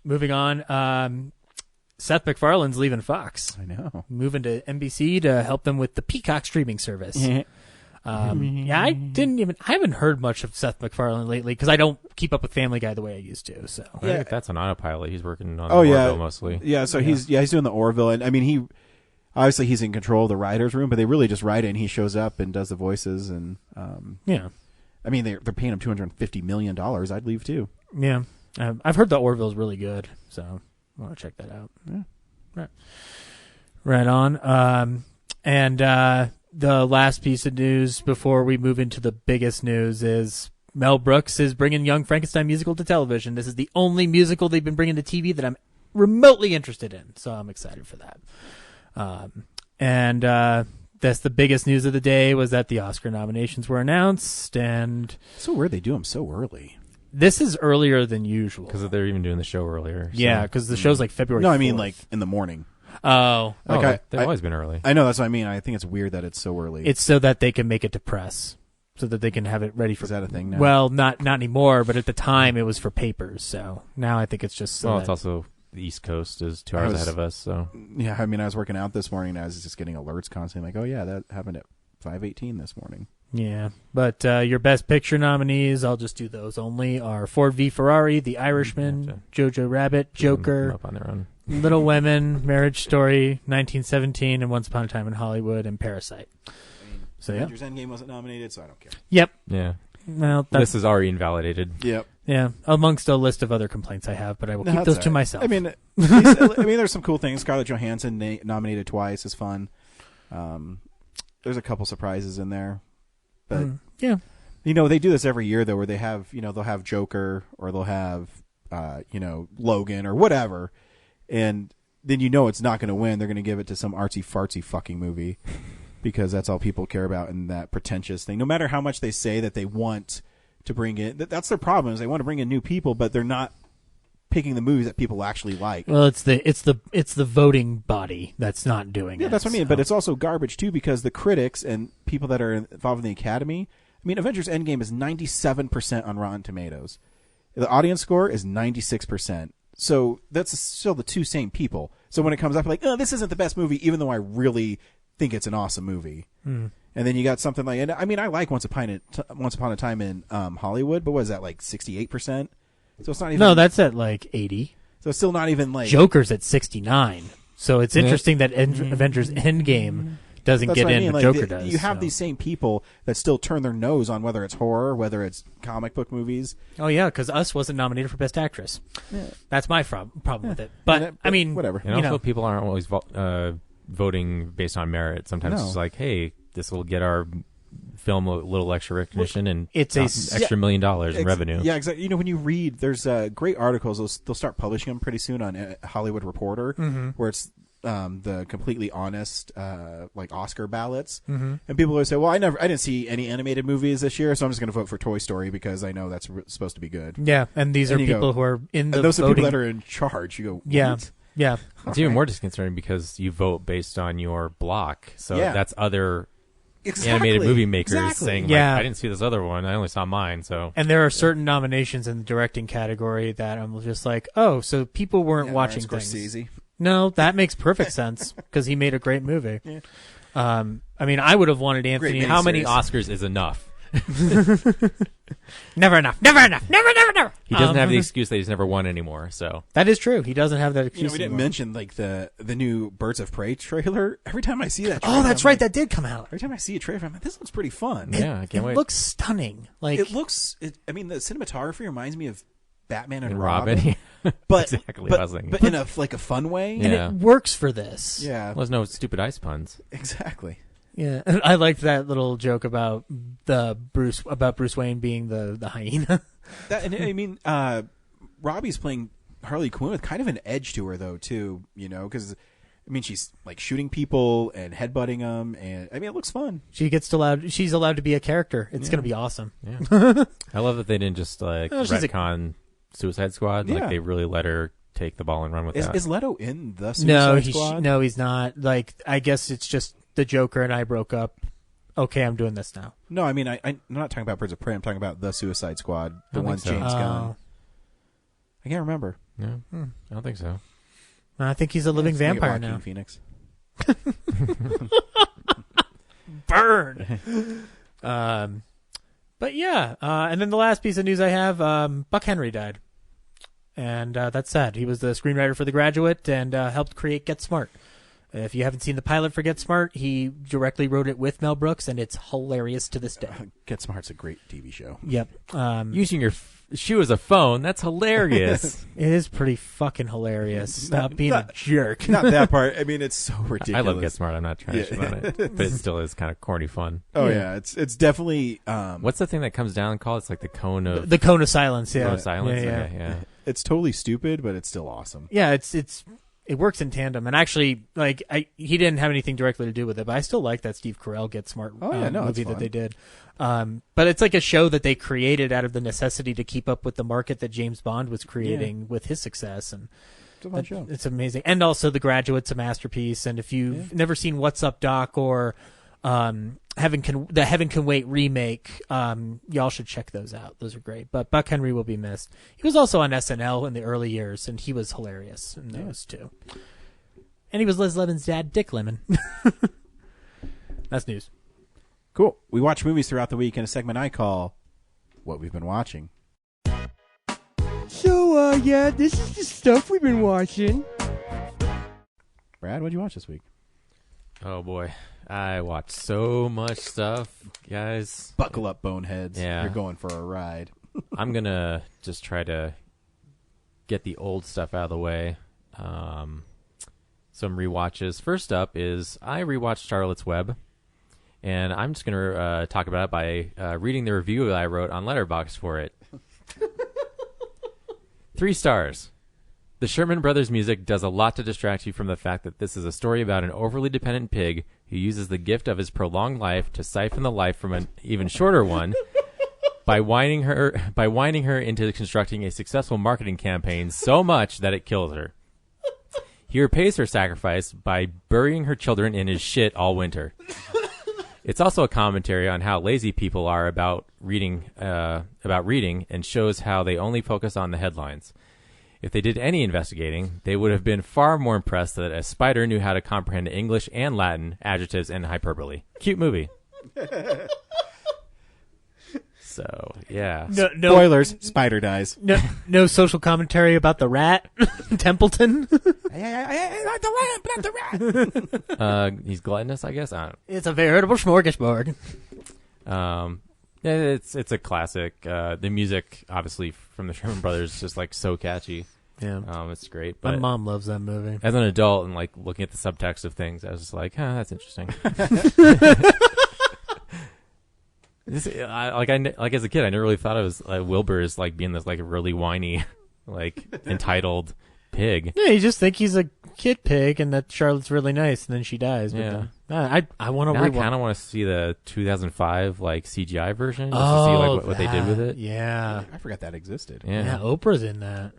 Speaker 7: moving on. Seth MacFarlane's leaving Fox,
Speaker 6: I know.
Speaker 7: moving to NBC to help them with the Peacock streaming service. Yeah, I haven't heard much of Seth MacFarlane lately because I don't keep up with Family Guy the way I used to. So
Speaker 5: I think that's an autopilot. He's working on
Speaker 6: Oh,
Speaker 5: the
Speaker 6: yeah.
Speaker 5: Orville mostly.
Speaker 6: Yeah, so he's doing the Orville, and I mean obviously he's in control of the writers' room, but they really just write it, and he shows up and does the voices, and
Speaker 7: yeah,
Speaker 6: I mean they're paying him $250 million. I'd leave too.
Speaker 7: yeah. I've heard the Orville's really good, so I want to check that out.
Speaker 6: Yeah.
Speaker 7: Right on. And the last piece of news before we move into the biggest news is Mel Brooks is bringing Young Frankenstein musical to television. This is the only musical they've been bringing to TV that I'm remotely interested in, so I'm excited for that. And that's the biggest news of the day was that the Oscar nominations were announced, and
Speaker 6: So weird they do them so early.
Speaker 7: this is earlier than usual.
Speaker 5: Because they're even doing the show earlier. So.
Speaker 7: Yeah, because the show's like February.
Speaker 6: No, I mean
Speaker 7: 4th.
Speaker 6: like in the morning.
Speaker 7: Oh,
Speaker 6: Like
Speaker 5: they've always been early.
Speaker 6: I know that's what I mean. I think it's weird that it's so early.
Speaker 7: it's so that they can make it to press. so that they can have it ready for.
Speaker 6: Is that a thing now?
Speaker 7: Well, not anymore, but at the time it was for papers. So now I think it's just. So
Speaker 5: Well,
Speaker 7: that-
Speaker 5: it's also the East Coast is 2 hours ahead of us, so
Speaker 6: Yeah, I mean, I was working out this morning, and I was just getting alerts constantly, like, oh yeah, that happened at 5:18 this morning.
Speaker 7: Yeah, but your Best Picture nominees, I'll just do those only, are Ford v Ferrari, The Irishman, Jojo Rabbit,
Speaker 5: come
Speaker 7: Joker,
Speaker 5: up on their own.
Speaker 7: Little Women, Marriage Story, 1917, and Once Upon a Time in Hollywood, and Parasite. So yeah,
Speaker 6: Avengers Endgame wasn't nominated, so I don't care.
Speaker 7: yep.
Speaker 5: Yeah,
Speaker 7: Well, that's
Speaker 5: this is already invalidated.
Speaker 6: Yep.
Speaker 7: yeah, amongst a list of other complaints I have, but I will
Speaker 6: No,
Speaker 7: keep
Speaker 6: that's
Speaker 7: those
Speaker 6: all
Speaker 7: to
Speaker 6: right.
Speaker 7: myself.
Speaker 6: I mean, there's some cool things. Scarlett Johansson nominated twice is fun. There's a couple surprises in there, but
Speaker 7: yeah,
Speaker 6: they do this every year though, where they have they'll have Joker or they'll have Logan or whatever, and then it's not going to win. They're going to give it to some artsy fartsy fucking movie because that's all people care about in that pretentious thing. No matter how much they say that they want to bring in, that's their problem. Is they want to bring in new people, but they're not picking the movies that people actually like.
Speaker 7: well, it's the voting body that's not doing it.
Speaker 6: Yeah, that's what I mean.
Speaker 7: so.
Speaker 6: But it's also garbage too because the critics and people that are involved in the Academy. I mean, Avengers Endgame is 97% on Rotten Tomatoes. The audience score is 96%. So that's still the two same people. So when it comes up, like, oh, this isn't the best movie, even though I really think it's an awesome movie. And then you got something like, and I mean, I like Once Upon a Time in Hollywood, but what is that, like 68%? So it's not even.
Speaker 7: No, that's at like 80.
Speaker 6: So it's still not even like.
Speaker 7: Joker's at 69. So it's interesting that Avengers Endgame doesn't
Speaker 6: That's
Speaker 7: get
Speaker 6: what I
Speaker 7: in,
Speaker 6: mean.
Speaker 7: but
Speaker 6: Like,
Speaker 7: Joker does.
Speaker 6: You have
Speaker 7: so.
Speaker 6: these same people that still turn their nose on whether it's horror, whether it's comic book movies.
Speaker 7: Oh yeah, because Us wasn't nominated for Best Actress. That's my problem with it. But I mean,
Speaker 6: whatever.
Speaker 5: And also, people aren't always voting based on merit. Sometimes
Speaker 6: No.
Speaker 5: it's like, hey, this will get our film a little extra recognition and
Speaker 7: it's a
Speaker 5: extra $1 million in revenue.
Speaker 6: Yeah, exactly. When you read, there's great articles. They'll start publishing them pretty soon on Hollywood Reporter, where it's the completely honest like Oscar ballots. And people always say, well, I didn't see any animated movies this year, so I'm just going to vote for Toy Story because I know that's supposed to be good.
Speaker 7: Yeah, and these
Speaker 6: And
Speaker 7: are
Speaker 6: you
Speaker 7: people
Speaker 6: go-
Speaker 7: who are in the
Speaker 6: And those are
Speaker 7: voting.
Speaker 6: people that are in charge. You go,
Speaker 7: yeah,
Speaker 6: what?
Speaker 7: yeah.
Speaker 5: It's even more disconcerting because you vote based on your block. So
Speaker 6: Yeah.
Speaker 5: that's other
Speaker 6: Exactly.
Speaker 5: animated movie makers
Speaker 6: Exactly.
Speaker 5: saying, like,
Speaker 7: Yeah.
Speaker 5: I didn't see this other one. I only saw mine. So
Speaker 7: And there are certain nominations in the directing category that I'm just like, oh, so people weren't
Speaker 6: Yeah,
Speaker 7: watching
Speaker 6: Martin
Speaker 7: things.
Speaker 6: Scorsese.
Speaker 7: No, that makes perfect sense because he made a great movie. I mean, I would have wanted Anthony.
Speaker 6: Great
Speaker 5: how many
Speaker 6: miniseries.
Speaker 5: Oscars is enough?
Speaker 7: Never enough. Never enough. Never, never, never.
Speaker 5: He doesn't have the excuse that he's never won anymore. So
Speaker 7: That is true. He doesn't have that excuse.
Speaker 6: We didn't
Speaker 7: anymore.
Speaker 6: mention like the new Birds of Prey trailer. Every time I see that,
Speaker 7: Oh,
Speaker 6: trailer,
Speaker 7: that's
Speaker 6: I'm
Speaker 7: right.
Speaker 6: like-
Speaker 7: That did come out.
Speaker 6: Every time I see a trailer, I'm like, this looks pretty fun.
Speaker 5: yeah, I can't
Speaker 7: It
Speaker 5: wait.
Speaker 7: looks stunning. Like
Speaker 6: It looks. I mean, the cinematography reminds me of Batman and
Speaker 5: And
Speaker 6: Robin,
Speaker 5: Robin.
Speaker 6: but
Speaker 5: Exactly what I was
Speaker 6: but,
Speaker 5: thinking.
Speaker 6: but in a like a fun way.
Speaker 5: Yeah.
Speaker 7: and it works for this.
Speaker 6: Yeah,
Speaker 5: Well, there's no stupid ice puns.
Speaker 6: exactly.
Speaker 7: Yeah, I liked that little joke about Bruce Wayne being the hyena.
Speaker 6: That, and I mean, Robbie's playing Harley Quinn with kind of an edge to her, though, too. Because I mean, she's like shooting people and headbutting them, and I mean, it looks fun.
Speaker 7: She's allowed to be a character. It's gonna be awesome.
Speaker 5: Yeah. I love that they didn't just like
Speaker 7: Oh, she's a-
Speaker 5: retcon Suicide Squad.
Speaker 6: Yeah.
Speaker 5: Like they really let her take the ball and run with that.
Speaker 6: Is Leto in the Suicide
Speaker 7: No,
Speaker 6: Squad?
Speaker 7: he's not. Like, I guess it's just the Joker and I broke up. Okay, I'm doing this now.
Speaker 6: No, I mean, I'm not talking about Birds of Prey. I'm talking about the Suicide Squad, the
Speaker 5: I don't
Speaker 6: one
Speaker 5: think so.
Speaker 6: James Gunn.
Speaker 7: Oh.
Speaker 6: I can't remember.
Speaker 5: Yeah. I don't think so.
Speaker 7: I think he's a living
Speaker 6: Let's think of
Speaker 7: vampire
Speaker 6: Joaquin
Speaker 7: now.
Speaker 6: Phoenix.
Speaker 7: Burn. But yeah, and then the last piece of news I have, Buck Henry died, and that's sad. He was the screenwriter for The Graduate and helped create Get Smart. If you haven't seen the pilot for Get Smart, he directly wrote it with Mel Brooks, and it's hilarious to this day.
Speaker 6: Get Smart's a great TV show.
Speaker 7: Yep.
Speaker 5: Using your shoe as a phone, that's hilarious.
Speaker 7: It is pretty fucking hilarious. Stop being a jerk.
Speaker 6: Not that part. I mean, it's so ridiculous.
Speaker 5: I love Get Smart. I'm not trying to shit on it. But it still is kind of corny fun.
Speaker 6: Oh yeah, it's definitely
Speaker 5: What's the thing that comes down called? It's like the cone of
Speaker 7: The Cone of Silence, yeah.
Speaker 5: cone of silence.
Speaker 7: Yeah,
Speaker 5: Yeah, yeah.
Speaker 6: it's totally stupid, but it's still awesome.
Speaker 7: Yeah, it works in tandem, and actually, like he didn't have anything directly to do with it, but I still like that Steve Carell Get Smart
Speaker 6: Oh, yeah, no,
Speaker 7: movie
Speaker 6: it's
Speaker 7: that
Speaker 6: fun.
Speaker 7: they did. But it's like a show that they created out of the necessity to keep up with the market that James Bond was creating with his success, and
Speaker 6: It's a fun show.
Speaker 7: it's amazing. And also, The Graduate's a masterpiece. And if you've never seen What's Up, Doc, or Heaven Can Wait remake. Y'all should check those out. Those are great. But Buck Henry will be missed. He was also on SNL in the early years, and he was hilarious in those too. And he was Liz Lemon's dad, Dick Lemon. That's news.
Speaker 6: Cool. We watch movies throughout the week in a segment I call What We've Been Watching.
Speaker 8: So, this is the stuff we've been watching.
Speaker 6: Brad, what'd you watch this week?
Speaker 5: Oh boy, I watched so much stuff, guys.
Speaker 6: Buckle up, boneheads.
Speaker 5: Yeah.
Speaker 6: You're going for a ride.
Speaker 5: I'm gonna just try to get the old stuff out of the way. Some rewatches. First up is I rewatched Charlotte's Web, and I'm just gonna talk about it by reading the review that I wrote on Letterboxd for it. 3 stars. The Sherman Brothers music does a lot to distract you from the fact that this is a story about an overly dependent pig who uses the gift of his prolonged life to siphon the life from an even shorter one by whining her into constructing a successful marketing campaign so much that it kills her. He repays her sacrifice by burying her children in his shit all winter. It's also a commentary on how lazy people are about reading, and shows how they only focus on the headlines. If they did any investigating, they would have been far more impressed that a spider knew how to comprehend English and Latin, adjectives, and hyperbole. Cute movie. So, yeah.
Speaker 7: No,
Speaker 6: Spoilers, spider dies.
Speaker 7: no social commentary about the rat, Templeton.
Speaker 5: He's gluttonous, I guess. I don't
Speaker 7: It's a veritable smorgasbord.
Speaker 5: Yeah, it's a classic. The music, obviously, from the Sherman Brothers is just like so catchy.
Speaker 7: Yeah.
Speaker 5: It's great.
Speaker 7: My
Speaker 5: But
Speaker 7: mom loves that movie.
Speaker 5: as an adult and like looking at the subtext of things, I was just like, that's interesting. Like as a kid, I never really thought it was Wilbur as like being this like really whiny, like entitled pig.
Speaker 7: Yeah, you just think he's a kid pig and that Charlotte's really nice, and then she dies. But
Speaker 5: Yeah.
Speaker 7: I want to
Speaker 5: Now I
Speaker 7: rewatch.
Speaker 5: kind of want to see the 2005 like CGI version just to see like what they did with it.
Speaker 7: Yeah.
Speaker 6: I forgot that existed.
Speaker 7: Yeah, Oprah's in that.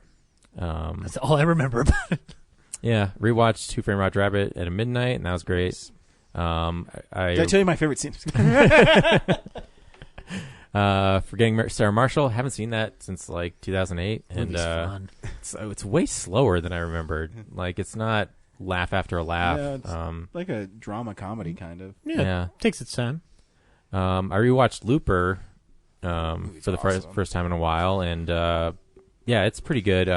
Speaker 5: Um,
Speaker 7: That's all I remember about it.
Speaker 5: yeah. Rewatched Who Framed Roger Rabbit at midnight, and that was great.
Speaker 6: Did I tell you my favorite scene?
Speaker 5: Forgetting Sarah Marshall. Haven't seen that since like 2008, and
Speaker 7: Movie's fun.
Speaker 5: it's way slower than I remembered. Like it's not laugh after laugh.
Speaker 6: Yeah, it's like a drama comedy kind of.
Speaker 5: Yeah.
Speaker 7: Takes its time.
Speaker 5: I rewatched Looper for the
Speaker 6: awesome.
Speaker 5: first time in a while, and yeah, it's pretty good.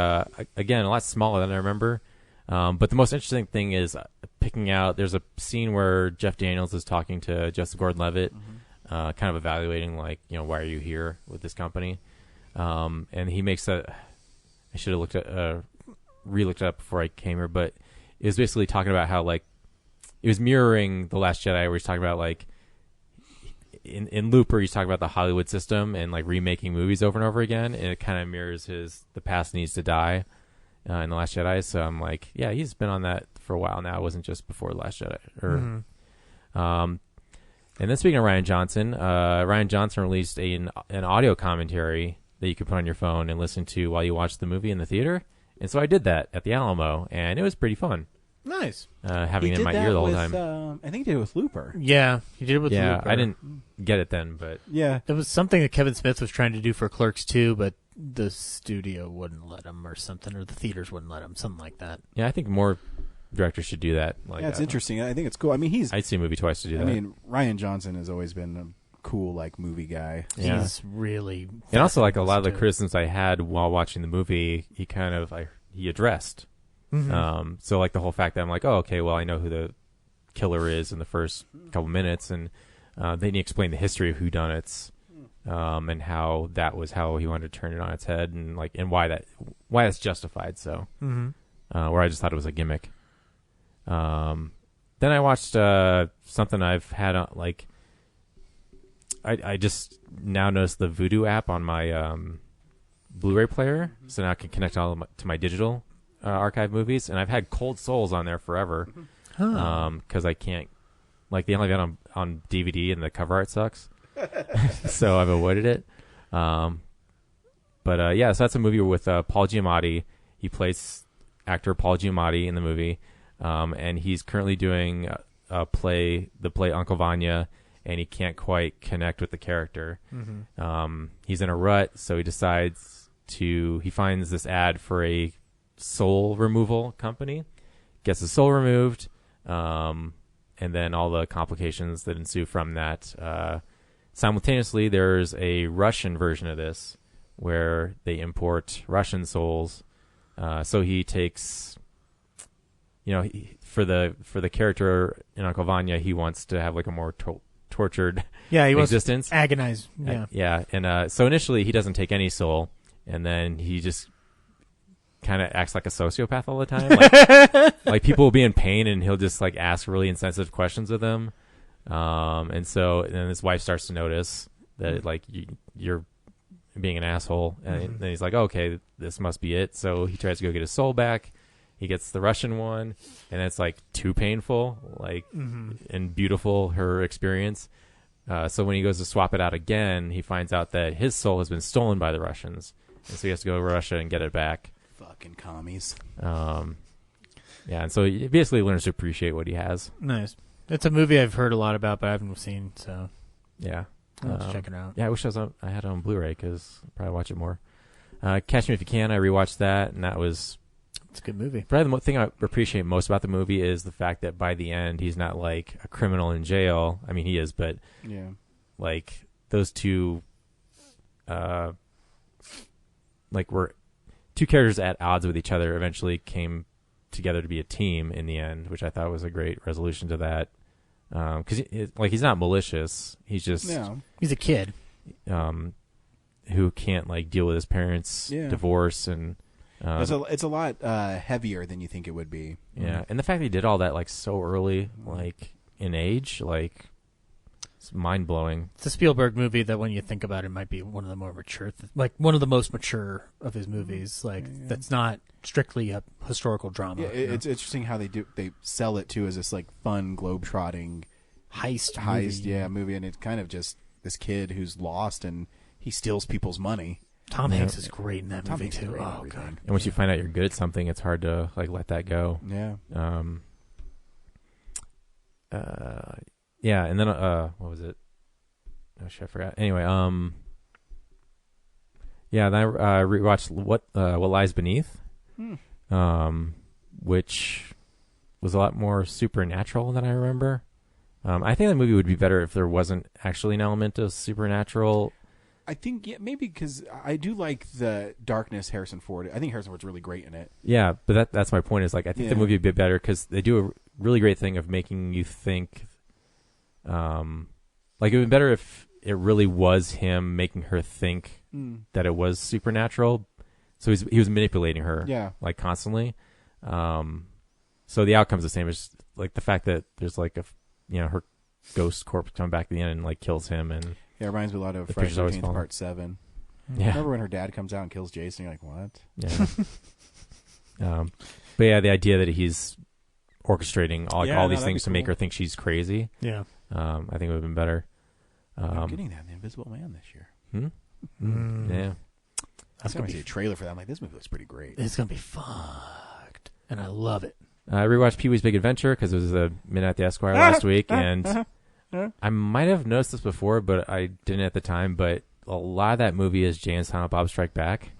Speaker 5: Again, a lot smaller than I remember. But the most interesting thing is picking out. There's a scene where Jeff Daniels is talking to Joseph Gordon-Levitt, kind of evaluating, like, why are you here with this company? And he makes a. I should have re-looked it up before I came here, but it was basically talking about how like it was mirroring The Last Jedi, where he's talking about like in Looper he's talking about the Hollywood system and like remaking movies over and over again, and it kind of mirrors The Past Needs to Die in The Last Jedi. So I'm like, yeah, he's been on that for a while now. It wasn't just before The Last Jedi. And then speaking of Rian Johnson released an audio commentary that you could put on your phone and listen to while you watch the movie in the theater. And so I did that at the Alamo, and it was pretty fun.
Speaker 7: Nice.
Speaker 5: Having it in my ear the whole time.
Speaker 6: I think he did it with Looper.
Speaker 7: Yeah, he did it with
Speaker 5: Yeah,
Speaker 7: Looper.
Speaker 5: I didn't get it then, but
Speaker 6: Yeah.
Speaker 7: It was something that Kevin Smith was trying to do for Clerks 2, but the studio wouldn't let him or something, or the theaters wouldn't let him, something like that.
Speaker 5: yeah, I think more directors should do that. Like
Speaker 6: Yeah, it's
Speaker 5: that.
Speaker 6: interesting. I think it's cool. I mean,
Speaker 5: I'd see a movie twice to do that.
Speaker 6: I mean, Rian Johnson has always been a cool, like, movie guy.
Speaker 5: Yeah.
Speaker 7: He's really...
Speaker 5: And also, like, a lot of the
Speaker 7: fascinating
Speaker 5: criticisms I had while watching the movie, he addressed.
Speaker 7: Mm-hmm.
Speaker 5: So, like, the whole fact that I'm like, oh, okay, well, I know who the killer is in the first couple minutes, and then he explained the history of whodunits, and how that was how he wanted to turn it on its head, and like, and why that's justified. So, where I just thought it was a gimmick. Then I watched something I've had like. I just now noticed the Vudu app on my Blu-ray player, so now I can connect all to my digital archive movies, and I've had Cold Souls on there forever, because I can't, like, they only got on DVD and the cover art sucks, so I've avoided it. But yeah, so that's a movie with Paul Giamatti. He plays actor Paul Giamatti in the movie, and he's currently doing play Uncle Vanya, and he can't quite connect with the character. He's in a rut, so he decides he finds this ad for a soul removal company, gets his soul removed, and then all the complications that ensue from that. Simultaneously, there's a Russian version of this where they import Russian souls. So he takes, for the character in Uncle Vanya, he wants to have like a more tortured
Speaker 7: he
Speaker 5: existence.
Speaker 7: wants agonized. Yeah.
Speaker 5: And so initially he doesn't take any soul, and then he just kind of acts like a sociopath all the time. Like people will be in pain, and he'll just like ask really insensitive questions of them. And then his wife starts to notice that like you're being an asshole, and then he's like, okay, this must be it. So he tries to go get his soul back. He gets the Russian one, and it's like too painful, like and beautiful her experience. So when he goes to swap it out again, he finds out that his soul has been stolen by the Russians, and so he has to go to Russia and get it back.
Speaker 6: Fucking commies.
Speaker 5: And so he basically learns to appreciate what he has.
Speaker 7: Nice. It's a movie I've heard a lot about, but I haven't seen. So
Speaker 5: yeah,
Speaker 7: let's check it out.
Speaker 5: Yeah, I wish I had it on Blu-ray because I'd probably watch it more. Catch Me If You Can. I rewatched that, and it's
Speaker 7: a good movie.
Speaker 5: Probably the thing I appreciate most about the movie is the fact that by the end he's not like a criminal in jail. I mean, he is, but like those two, were two characters at odds with each other. Eventually came together to be a team in the end, which I thought was a great resolution to that. Because he's not malicious. He's just
Speaker 7: he's a kid
Speaker 5: who can't like deal with his parents' divorce, and
Speaker 6: it's a lot heavier than you think it would be.
Speaker 5: Yeah, and the fact that he did all that like so early, like in age, like it's mind blowing.
Speaker 7: It's a Spielberg movie that, when you think about it, might be one of the more mature, like one of the most mature of his movies. Like that's not strictly a historical drama.
Speaker 6: Yeah, it's interesting how they sell it too as this like fun globe-trotting
Speaker 7: heist
Speaker 6: movie, and it's kind of just this kid who's lost and he steals people's money.
Speaker 7: Tom Hanks is great in that movie too.
Speaker 6: Oh god!
Speaker 5: And once you find out you're good at something, it's hard to like let that go.
Speaker 6: Yeah.
Speaker 5: Yeah, and then what was it? Oh shit, I forgot. Anyway, then I rewatched What Lies Beneath, which was a lot more supernatural than I remember. I think that movie would be better if there wasn't actually an element of supernatural.
Speaker 6: I think maybe because I do like the darkness Harrison Ford. I think Harrison Ford's really great in it.
Speaker 5: Yeah, but that's my point. Is like I think the movie would be better because they do a really great thing of making you think. Like it would be better if it really was him making her think that it was supernatural. So he was manipulating her, like constantly. So the outcome's the same. It's just, like the fact that there's like her ghost corpse coming back at the end and like kills him, and
Speaker 6: it reminds me a lot of Friday the 13th Part 7.
Speaker 5: Yeah,
Speaker 6: remember when her dad comes out and kills Jason? You're like, what?
Speaker 5: Yeah. But yeah, the idea that he's orchestrating all these things to make her think she's crazy.
Speaker 7: Yeah.
Speaker 5: I think it would have been better.
Speaker 6: I'm getting that in The Invisible Man this year.
Speaker 5: Yeah.
Speaker 6: That's going to be a trailer for that. I'm like, this movie looks pretty great.
Speaker 7: It's going to be fucked. And I love it.
Speaker 5: I rewatched Pee-wee's Big Adventure because it was a Midnight at the Esquire last week. And I might have noticed this before, but I didn't at the time. But a lot of that movie is Jay and Silent Bob Strike Back.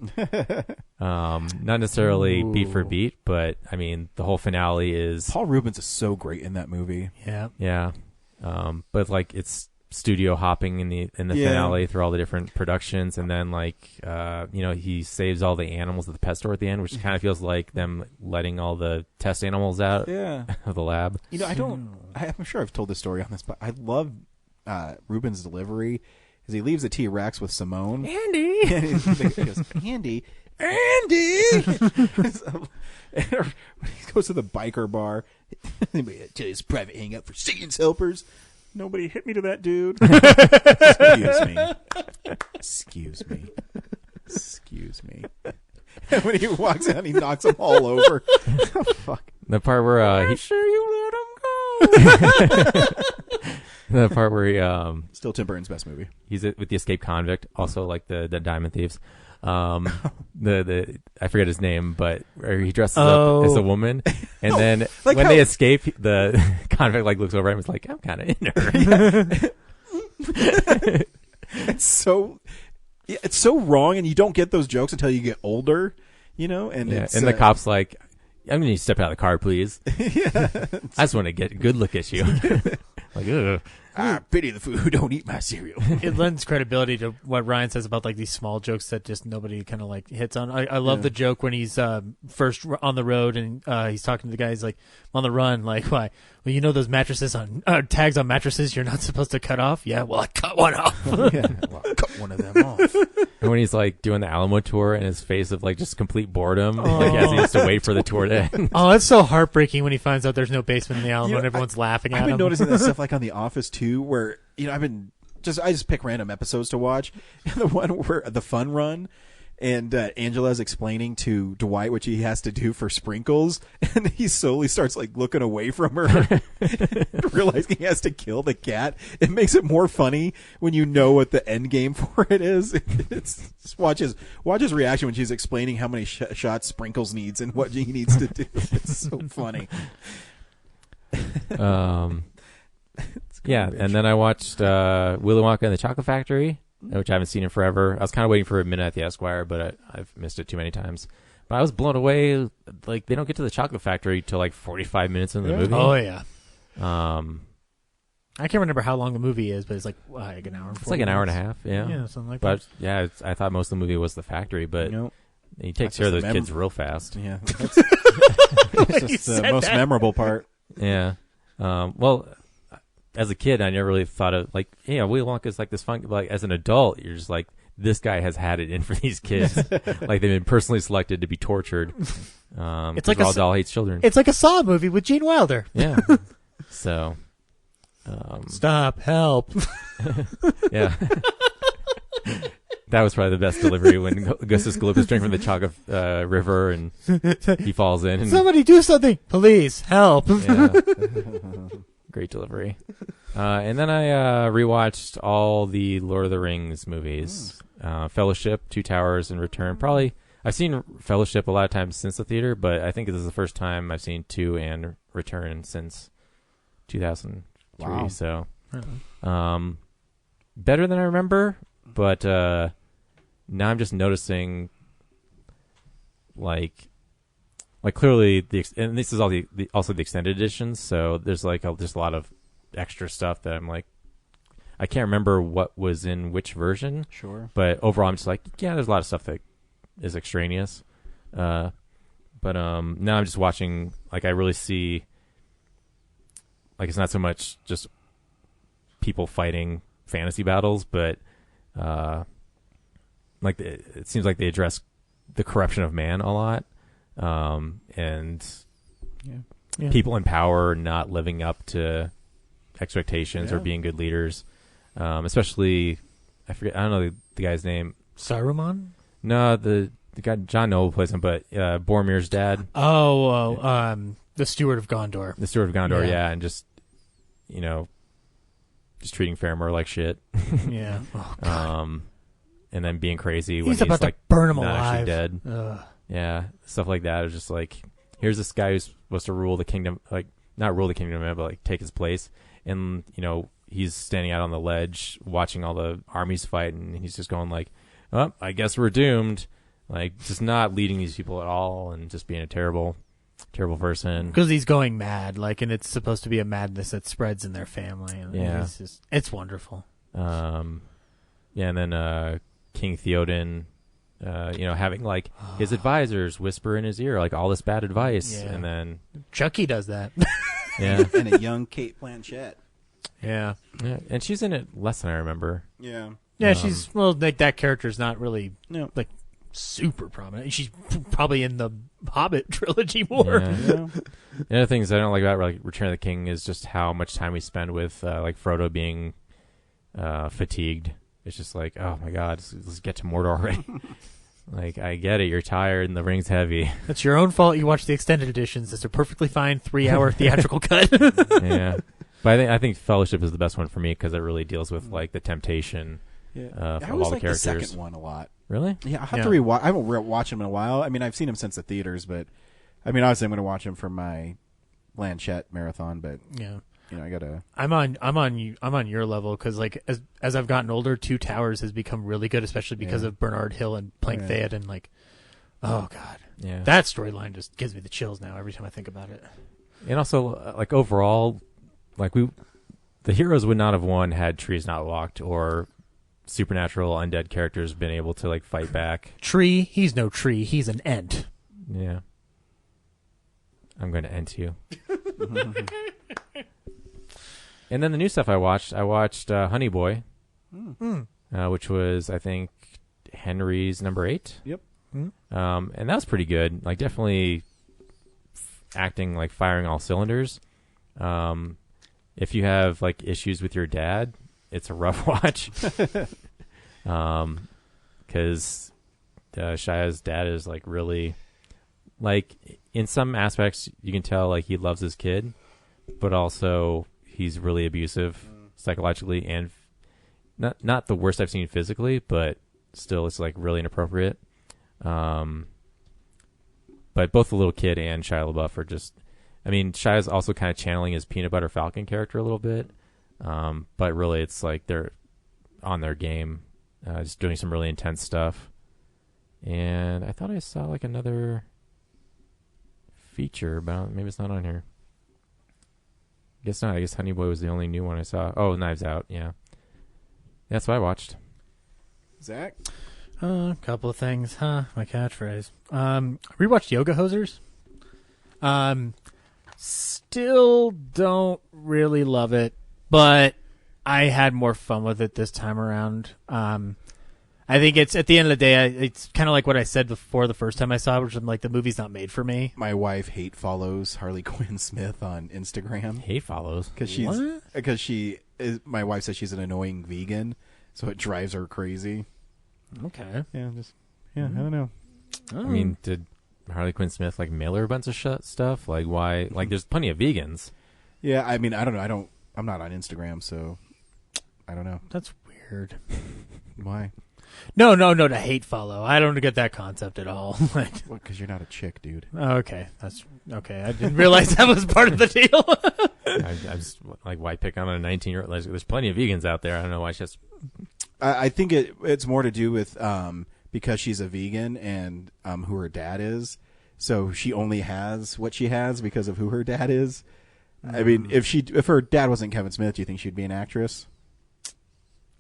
Speaker 5: Not necessarily beat for beat, but I mean, the whole finale is...
Speaker 6: Paul Rubens is so great in that movie.
Speaker 7: Yeah.
Speaker 5: Yeah. But like it's studio hopping in the finale through all the different productions, and then like he saves all the animals at the pet store at the end, which kind of feels like them letting all the test animals out of the lab.
Speaker 6: I'm sure I've told this story on this, but I love Rubens' delivery is he leaves the T-Rex with Simone.
Speaker 7: Andy!
Speaker 6: And he goes, Andy! So, when he goes to the biker bar, to his private hangout for Satan's helpers. Nobody hit me to that dude. Excuse me. And when he walks out, he knocks them all over. Oh, fuck.
Speaker 5: The part where
Speaker 6: I'm sure you let him go.
Speaker 5: The part where he
Speaker 6: still Tim Burton's best movie.
Speaker 5: He's with the escaped convict, also like the Diamond Thieves. the I forget his name, but where he dresses up as a woman, and then
Speaker 6: like
Speaker 5: when
Speaker 6: how-
Speaker 5: they escape, the convict like looks over at him and is like, I'm kind of in her.
Speaker 6: It's so wrong, and you don't get those jokes until you get older, you know. And
Speaker 5: Yeah,
Speaker 6: it's,
Speaker 5: and the cop's like, I'm gonna need to step out of the car, please. I just want to get a good look at you. Like, ugh.
Speaker 6: I pity the fool who don't eat my cereal.
Speaker 7: It lends credibility to what Ryan says about like these small jokes that just nobody kind of like hits on. I love the joke when he's first on the road and he's talking to the guy. He's like, I'm on the run. Like, why? Well, you know those mattresses on tags on mattresses you're not supposed to cut off. Yeah, well, I cut one off.
Speaker 6: Well, cut one of them off.
Speaker 5: And when he's like doing the Alamo tour and his face of like just complete boredom, like as he has to wait for the tour to end.
Speaker 7: Oh, it's so heartbreaking when he finds out there's no basement in the Alamo
Speaker 6: You know,
Speaker 7: and everyone's laughing at
Speaker 6: I've been
Speaker 7: him.
Speaker 6: noticing that stuff like on The Office too, where I just pick random episodes to watch. And the one where the fun run, and Angela's explaining to Dwight what he has to do for sprinkles, and he slowly starts like looking away from her, realizing he has to kill the cat. It makes it more funny when you know what the end game for it is. It's just watch his reaction when she's explaining how many shots Sprinkles needs and what he needs to do. It's so funny.
Speaker 5: Yeah, and then I watched Willy Wonka and the Chocolate Factory, which I haven't seen in forever. I was kind of waiting for a minute at the Esquire, but I've missed it too many times. But I was blown away. Like, they don't get to the Chocolate Factory till like 45 minutes into the movie.
Speaker 7: Oh yeah.
Speaker 5: I
Speaker 7: can't remember how long the movie is, but it's like an hour. And 40
Speaker 5: It's like an hour and a
Speaker 7: minutes.
Speaker 5: half. Yeah.
Speaker 7: Yeah, something like
Speaker 5: but
Speaker 7: that.
Speaker 5: yeah, I thought most of the movie was the factory, but he takes
Speaker 6: That's
Speaker 5: care of
Speaker 6: just
Speaker 5: those
Speaker 6: the
Speaker 5: kids real fast.
Speaker 6: Yeah, that's just the most memorable part.
Speaker 5: Yeah. Well, as a kid, I never really thought of like, Willy Wonka's like this fun. Like as an adult, you're just like, this guy has had it in for these kids. Like they've been personally selected to be tortured.
Speaker 7: It's like
Speaker 5: Roald Dahl hates children.
Speaker 7: It's like a Saw movie with Gene Wilder.
Speaker 5: Yeah. So.
Speaker 7: Stop! Help!
Speaker 5: Yeah. That was probably the best delivery when Augustus Gloop is drinking from the Chocolate River and he falls in. And,
Speaker 7: Somebody do something, please! Help!
Speaker 5: Yeah. Great delivery. And then I rewatched all the Lord of the Rings movies. Fellowship, Two Towers, and Return. Probably, I've seen Fellowship a lot of times since the theater, but I think this is the first time I've seen 2 and Return since 2003.
Speaker 6: Wow.
Speaker 5: So, better than I remember, but now I'm just noticing, like clearly and this is all also the extended editions. So there's like just a lot of extra stuff that I'm like, I can't remember what was in which version.
Speaker 6: Sure.
Speaker 5: But overall, I'm just like, yeah, there's a lot of stuff that is extraneous. But now I'm just watching. Like I really see. Like it's not so much just people fighting fantasy battles, but like it seems like they address the corruption of man a lot, and people in power not living up to expectations or being good leaders, especially I don't know the guy's name.
Speaker 7: Saruman?
Speaker 5: No, the guy John Noble plays him, but Boromir's dad.
Speaker 7: The Steward of Gondor.
Speaker 5: The Steward of Gondor, yeah, and just just treating Faramir like shit.
Speaker 7: Yeah. Oh, God.
Speaker 5: And then being crazy when
Speaker 7: he's about
Speaker 5: like
Speaker 7: to burn him
Speaker 5: not
Speaker 7: alive.
Speaker 5: actually dead. Yeah, stuff like that. It's just like, here's this guy who's supposed to rule the kingdom, like not rule the kingdom, but like take his place. And he's standing out on the ledge watching all the armies fight, and he's just going like, "Oh, I guess we're doomed." Like just not leading these people at all, and just being a terrible person.
Speaker 7: Because he's going mad, and it's supposed to be a madness that spreads in their family. And
Speaker 5: Yeah.
Speaker 7: it's wonderful.
Speaker 5: Yeah, and then King Theoden, having like his advisors whisper in his ear like all this bad advice,
Speaker 7: Yeah.
Speaker 5: and then
Speaker 7: Chucky does that.
Speaker 5: yeah,
Speaker 6: And a young Kate Blanchett.
Speaker 7: Yeah.
Speaker 5: yeah, and she's in it less than I remember.
Speaker 6: Yeah.
Speaker 7: Yeah, she's, like, that character's not really,
Speaker 6: No.
Speaker 7: like, super prominent. She's probably in the Hobbit trilogy more.
Speaker 5: Yeah. The other things I don't like about like Return of the King is just how much time we spend with like Frodo being fatigued. It's just like, oh my god, let's get to Mordor already. Like, I get it, you're tired and the ring's heavy.
Speaker 7: It's your own fault you watch the extended editions. It's a perfectly fine 3-hour theatrical cut.
Speaker 5: Yeah, but I think Fellowship is the best one for me because it really deals with like the temptation
Speaker 6: I
Speaker 5: of
Speaker 6: always
Speaker 5: all the
Speaker 6: like
Speaker 5: characters.
Speaker 6: the second one a lot.
Speaker 5: Really?
Speaker 6: Yeah, I have
Speaker 7: Yeah.
Speaker 6: to rewatch. I haven't watched him in a while. I mean, I've seen him since the theaters, but I mean, obviously, I'm going to watch him for my Blanchett marathon. But
Speaker 7: Yeah.
Speaker 6: I gotta.
Speaker 7: I'm on your level because like as I've gotten older, Two Towers has become really good, especially because of Bernard Hill and playing Theod, and like, oh god,
Speaker 5: Yeah.
Speaker 7: that storyline just gives me the chills now every time I think about it.
Speaker 5: And also, like overall, like the heroes would not have won had trees not walked or supernatural undead characters been able to like fight back.
Speaker 7: Tree, he's no tree, he's an ent.
Speaker 5: Yeah. I'm going to ent you. And then the new stuff I watched Honey Boy, which was, I think, Henry's number 8.
Speaker 6: Yep.
Speaker 5: And that was pretty good. Like, definitely acting, like, firing all cylinders. If you have, like, issues with your dad, it's a rough watch. Because Shia's dad is, like, really... Like, in some aspects, you can tell, like, he loves his kid, but also he's really abusive psychologically and not the worst I've seen physically, but still it's, like, really inappropriate. But both the little kid and Shia LaBeouf are just... I mean, Shia's also kind of channeling his Peanut Butter Falcon character a little bit, but really it's, like, they're on their game, just doing some really intense stuff. And I thought I saw, like, another... feature, but maybe it's not on here. Guess not. I guess Honey Boy was the only new one I saw. Oh, Knives Out. Yeah, that's what I watched.
Speaker 6: Zach?
Speaker 7: A couple of things, huh? My catchphrase. Rewatched Yoga Hosers. Still don't really love it, but I had more fun with it this time around. I think it's at the end of the day, it's kind of like what I said before the first time I saw it, which I'm like, the movie's not made for me.
Speaker 6: My wife hate follows Harley Quinn Smith on Instagram
Speaker 5: Hate follows
Speaker 6: because my wife says she's an annoying vegan, so it drives her crazy.
Speaker 7: Okay.
Speaker 6: Yeah, I don't know.
Speaker 5: I mean, did Harley Quinn Smith like mail her a bunch of stuff? Like, why? Like, there's plenty of vegans.
Speaker 6: Yeah, I mean, I don't know. I'm not on Instagram, so I don't know.
Speaker 7: That's weird.
Speaker 6: Why?
Speaker 7: No, to hate follow. I don't get that concept at all. Like,
Speaker 6: Well, because you're not a chick, dude.
Speaker 7: okay, that's okay. I didn't realize that was part of the deal.
Speaker 5: I just like, why pick on a 19-year-old? Like, there's plenty of vegans out there. I don't know why it's just.
Speaker 6: I think it's more to do with because she's a vegan and who her dad is. So she only has what she has because of who her dad is. I mean, if her dad wasn't Kevin Smith, do you think she'd be an actress?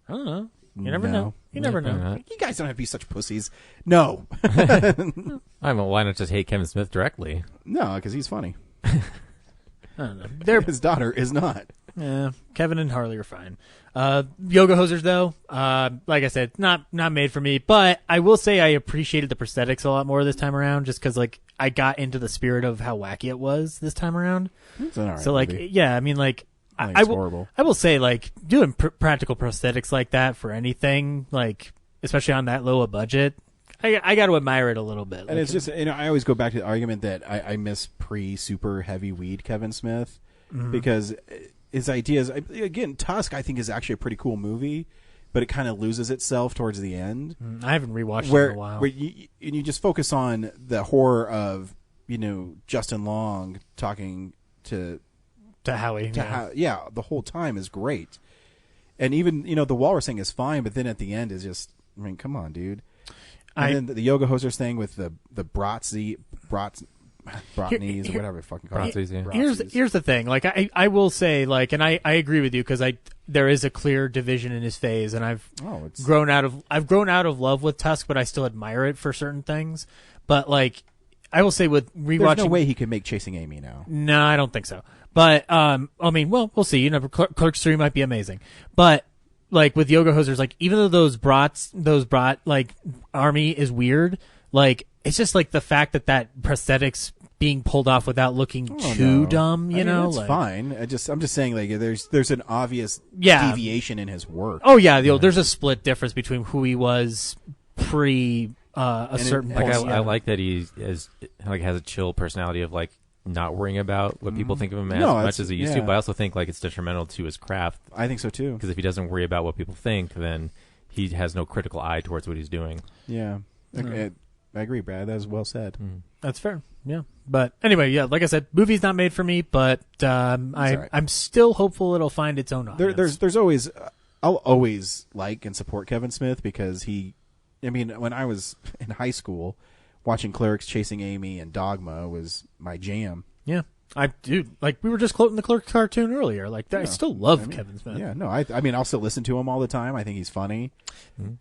Speaker 7: I don't know. You never
Speaker 6: No.
Speaker 7: know. You never
Speaker 5: Probably
Speaker 7: know.
Speaker 5: not.
Speaker 6: You guys don't have to be such pussies. No.
Speaker 5: I mean, why not just hate Kevin Smith directly?
Speaker 6: No, because he's funny.
Speaker 7: I don't know.
Speaker 6: His daughter is not.
Speaker 7: Yeah, Kevin and Harley are fine. Yoga Hosers, though, like I said, not made for me. But I will say I appreciated the prosthetics a lot more this time around, just because like I got into the spirit of how wacky it was this time around.
Speaker 6: It's an all right
Speaker 7: So like,
Speaker 6: movie.
Speaker 7: yeah, I mean, like
Speaker 6: I think
Speaker 7: I
Speaker 6: it's
Speaker 7: will.
Speaker 6: horrible.
Speaker 7: I will say, like doing practical prosthetics like that for anything, like especially on that low a budget, I got to admire it a little bit.
Speaker 6: And
Speaker 7: Like,
Speaker 6: it's just, I always go back to the argument that I miss pre-super heavy weed Kevin Smith because his ideas, again, Tusk, I think is actually a pretty cool movie, but it kind of loses itself towards the end.
Speaker 7: I haven't rewatched it
Speaker 6: Where
Speaker 7: in a while.
Speaker 6: you just focus on the horror of, Justin Long talking to
Speaker 7: Howie,
Speaker 6: the whole time is great. And even, the walrus thing is fine, but then at the end is just, I mean, come on, dude. And then the Yoga Hosers thing with the Bratnies or whatever it fucking called.
Speaker 5: Bratzies, yeah.
Speaker 7: Here's the thing. Like I will say, like, and I agree with you because there is a clear division in his phase, and I've grown out of love with Tusk, but I still admire it for certain things. But like, I will say with rewatching,
Speaker 6: there's no way he could make Chasing Amy now.
Speaker 7: No, I don't think so. But I mean, well, we'll see. Clerks 3 might be amazing, but like with Yoga Hosers, like even though those brat like army is weird, like it's just like the fact that prosthetics being pulled off without looking too dumb,
Speaker 6: I mean, it's
Speaker 7: like,
Speaker 6: fine. I'm just saying, like, there's an obvious deviation in his work.
Speaker 7: Oh yeah, there's a split difference between who he was pre a certain
Speaker 5: Like,
Speaker 7: point.
Speaker 5: I like that he has a chill personality of like not worrying about what people think of him as much as he used to. But I also think like it's detrimental to his craft.
Speaker 6: I think so too.
Speaker 5: Because if he doesn't worry about what people think, then he has no critical eye towards what he's doing.
Speaker 6: Yeah. I agree, Brad. That was well said.
Speaker 7: That's fair. Yeah. But anyway, yeah, like I said, movie's not made for me, but I'm still hopeful it'll find its own audience.
Speaker 6: There's always I'll always like and support Kevin Smith because when I was in high school, watching Clerks, Chasing Amy, and Dogma was my jam.
Speaker 7: Yeah. Like we were just quoting the Clerks cartoon earlier. Like I still love Kevin Smith.
Speaker 6: Yeah, no, I'll still listen to him all the time. I think he's funny.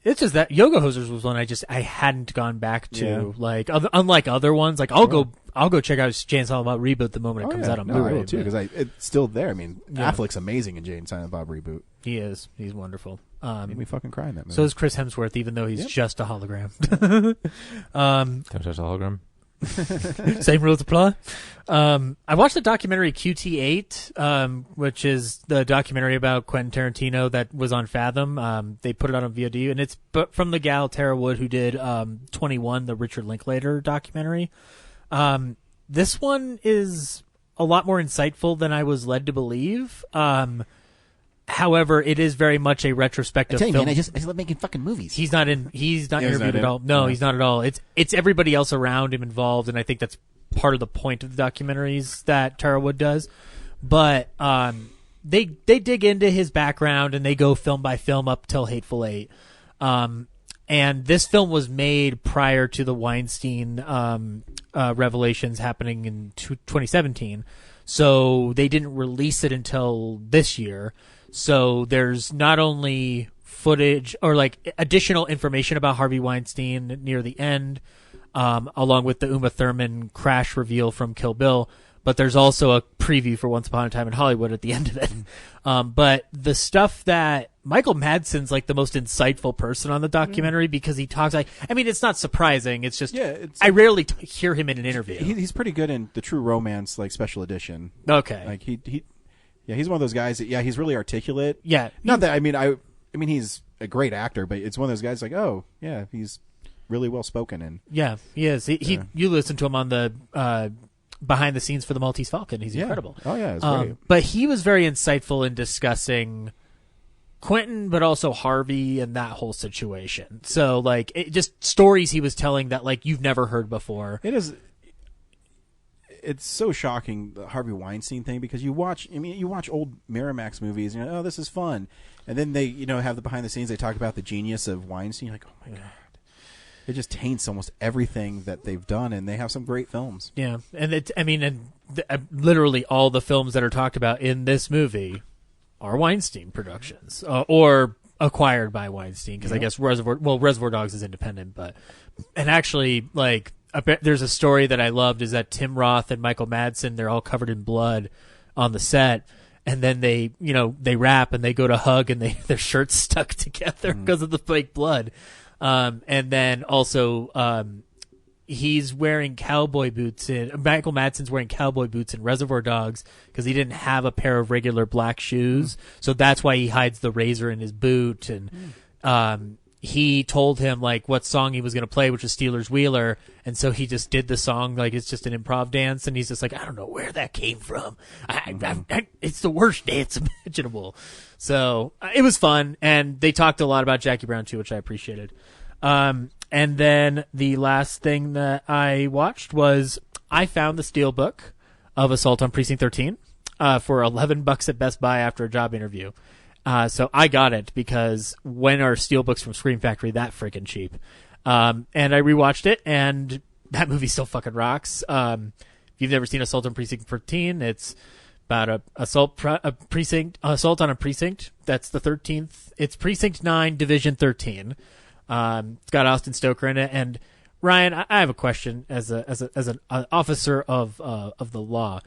Speaker 7: It's just that Yoga Hosers was one I hadn't gone back to. Like unlike other ones, like I'll go check out Jay and Silent Bob Reboot the moment it comes out on Blu-ray.
Speaker 6: I will too because it's still there. I mean, Affleck's amazing in Jay and Silent Bob Reboot.
Speaker 7: He is. He's wonderful.
Speaker 6: Made me fucking cry in that movie.
Speaker 7: So is Chris Hemsworth, even though he's just a hologram.
Speaker 5: Don't touch the hologram.
Speaker 7: Same rules apply. I watched the documentary QT8, which is the documentary about Quentin Tarantino that was on Fathom. They put it out on VOD, and it's from the gal Tara Wood who did 21, the Richard Linklater documentary. This one is a lot more insightful than I was led to believe. However, it is very much a retrospective film.
Speaker 9: Man, I just love making fucking movies.
Speaker 7: He's not interviewed at all. No, he's not at all. It's everybody else around him involved, and I think that's part of the point of the documentaries that Tara Wood does. But they dig into his background and they go film by film up till Hateful Eight. And this film was made prior to the Weinstein revelations happening in 2017. So they didn't release it until this year. So there's not only footage or like additional information about Harvey Weinstein near the end, along with the Uma Thurman crash reveal from Kill Bill, but there's also a preview for Once Upon a Time in Hollywood at the end of it. But the stuff that Michael Madsen's like the most insightful person on the documentary because he talks it's not surprising. It's just, I rarely hear him in an interview.
Speaker 6: He's pretty good in the True Romance, like special edition.
Speaker 7: Okay.
Speaker 6: Like he's one of those guys that, he's really articulate.
Speaker 7: Yeah.
Speaker 6: Not that, I mean, he's a great actor, but it's one of those guys like, oh, yeah, he's really well spoken. And
Speaker 7: yeah, he is. You listen to him on the behind the scenes for the Maltese Falcon. He's incredible.
Speaker 6: Oh, yeah, it's great.
Speaker 7: But he was very insightful in discussing Quentin, but also Harvey and that whole situation. So, like, just stories he was telling that, like, you've never heard before.
Speaker 6: It is. It's so shocking, the Harvey Weinstein thing, because you watch old Miramax movies, and you're like, oh, this is fun. And then they, have the behind the scenes, they talk about the genius of Weinstein. You're like, oh my God. It just taints almost everything that they've done, and they have some great films.
Speaker 7: Yeah. And literally all the films that are talked about in this movie are Weinstein productions, or acquired by Weinstein, because I guess Reservoir Dogs is independent, and actually, like, there's a story that I loved is that Tim Roth and Michael Madsen, they're all covered in blood on the set, and then they rap and they go to hug and their shirts stuck together because of the fake blood. And then also, he's wearing cowboy boots Michael Madsen's wearing cowboy boots in Reservoir Dogs because he didn't have a pair of regular black shoes. So that's why he hides the razor in his boot. And, he told him like what song he was going to play, which was Steelers Wheeler. And so he just did the song. Like it's just an improv dance. And he's just like, I don't know where that came from. It's the worst dance imaginable. So it was fun. And they talked a lot about Jackie Brown too, which I appreciated. And then the last thing that I watched was I found the Steelbook of Assault on Precinct 13, for $11 at Best Buy after a job interview. So I got it because when are Steelbooks from Scream Factory that freaking cheap? And I rewatched it, and that movie still fucking rocks. If you've never seen Assault on Precinct 13, it's about assault on a precinct. That's the 13th. It's Precinct 9, Division 13. It's got Austin Stoker in it. And Ryan, I have a question as an officer of the law.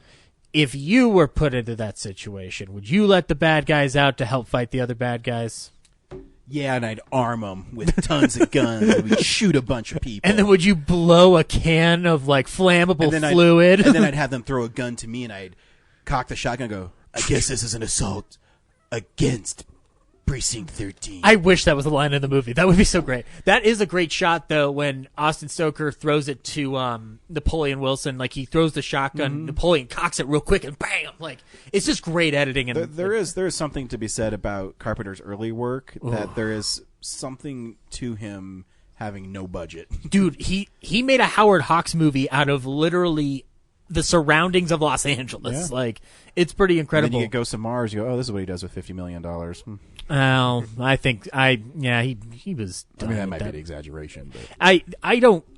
Speaker 7: If you were put into that situation, would you let the bad guys out to help fight the other bad guys?
Speaker 6: Yeah, and I'd arm them with tons of guns, and we'd shoot a bunch of people.
Speaker 7: And then would you blow a can of, like, flammable fluid?
Speaker 6: And then I'd have them throw a gun to me, and I'd cock the shotgun and go, I guess this is an assault against Precinct 13.
Speaker 7: I wish that was the line in the movie. That would be so great. That is a great shot, though, when Austin Stoker throws it to Napoleon Wilson. Like, he throws the shotgun, Napoleon cocks it real quick, and bam! Like, it's just great editing. And
Speaker 6: there is something to be said about Carpenter's early work, that there is something to him having no budget.
Speaker 7: Dude, he made a Howard Hawks movie out of literally the surroundings of Los Angeles.
Speaker 6: Yeah.
Speaker 7: Like, it's pretty incredible.
Speaker 6: And then you get Ghosts of Mars, you go, oh, this is what he does with $50 million.
Speaker 7: Well, I think he was.
Speaker 6: I mean, that might be an exaggeration, but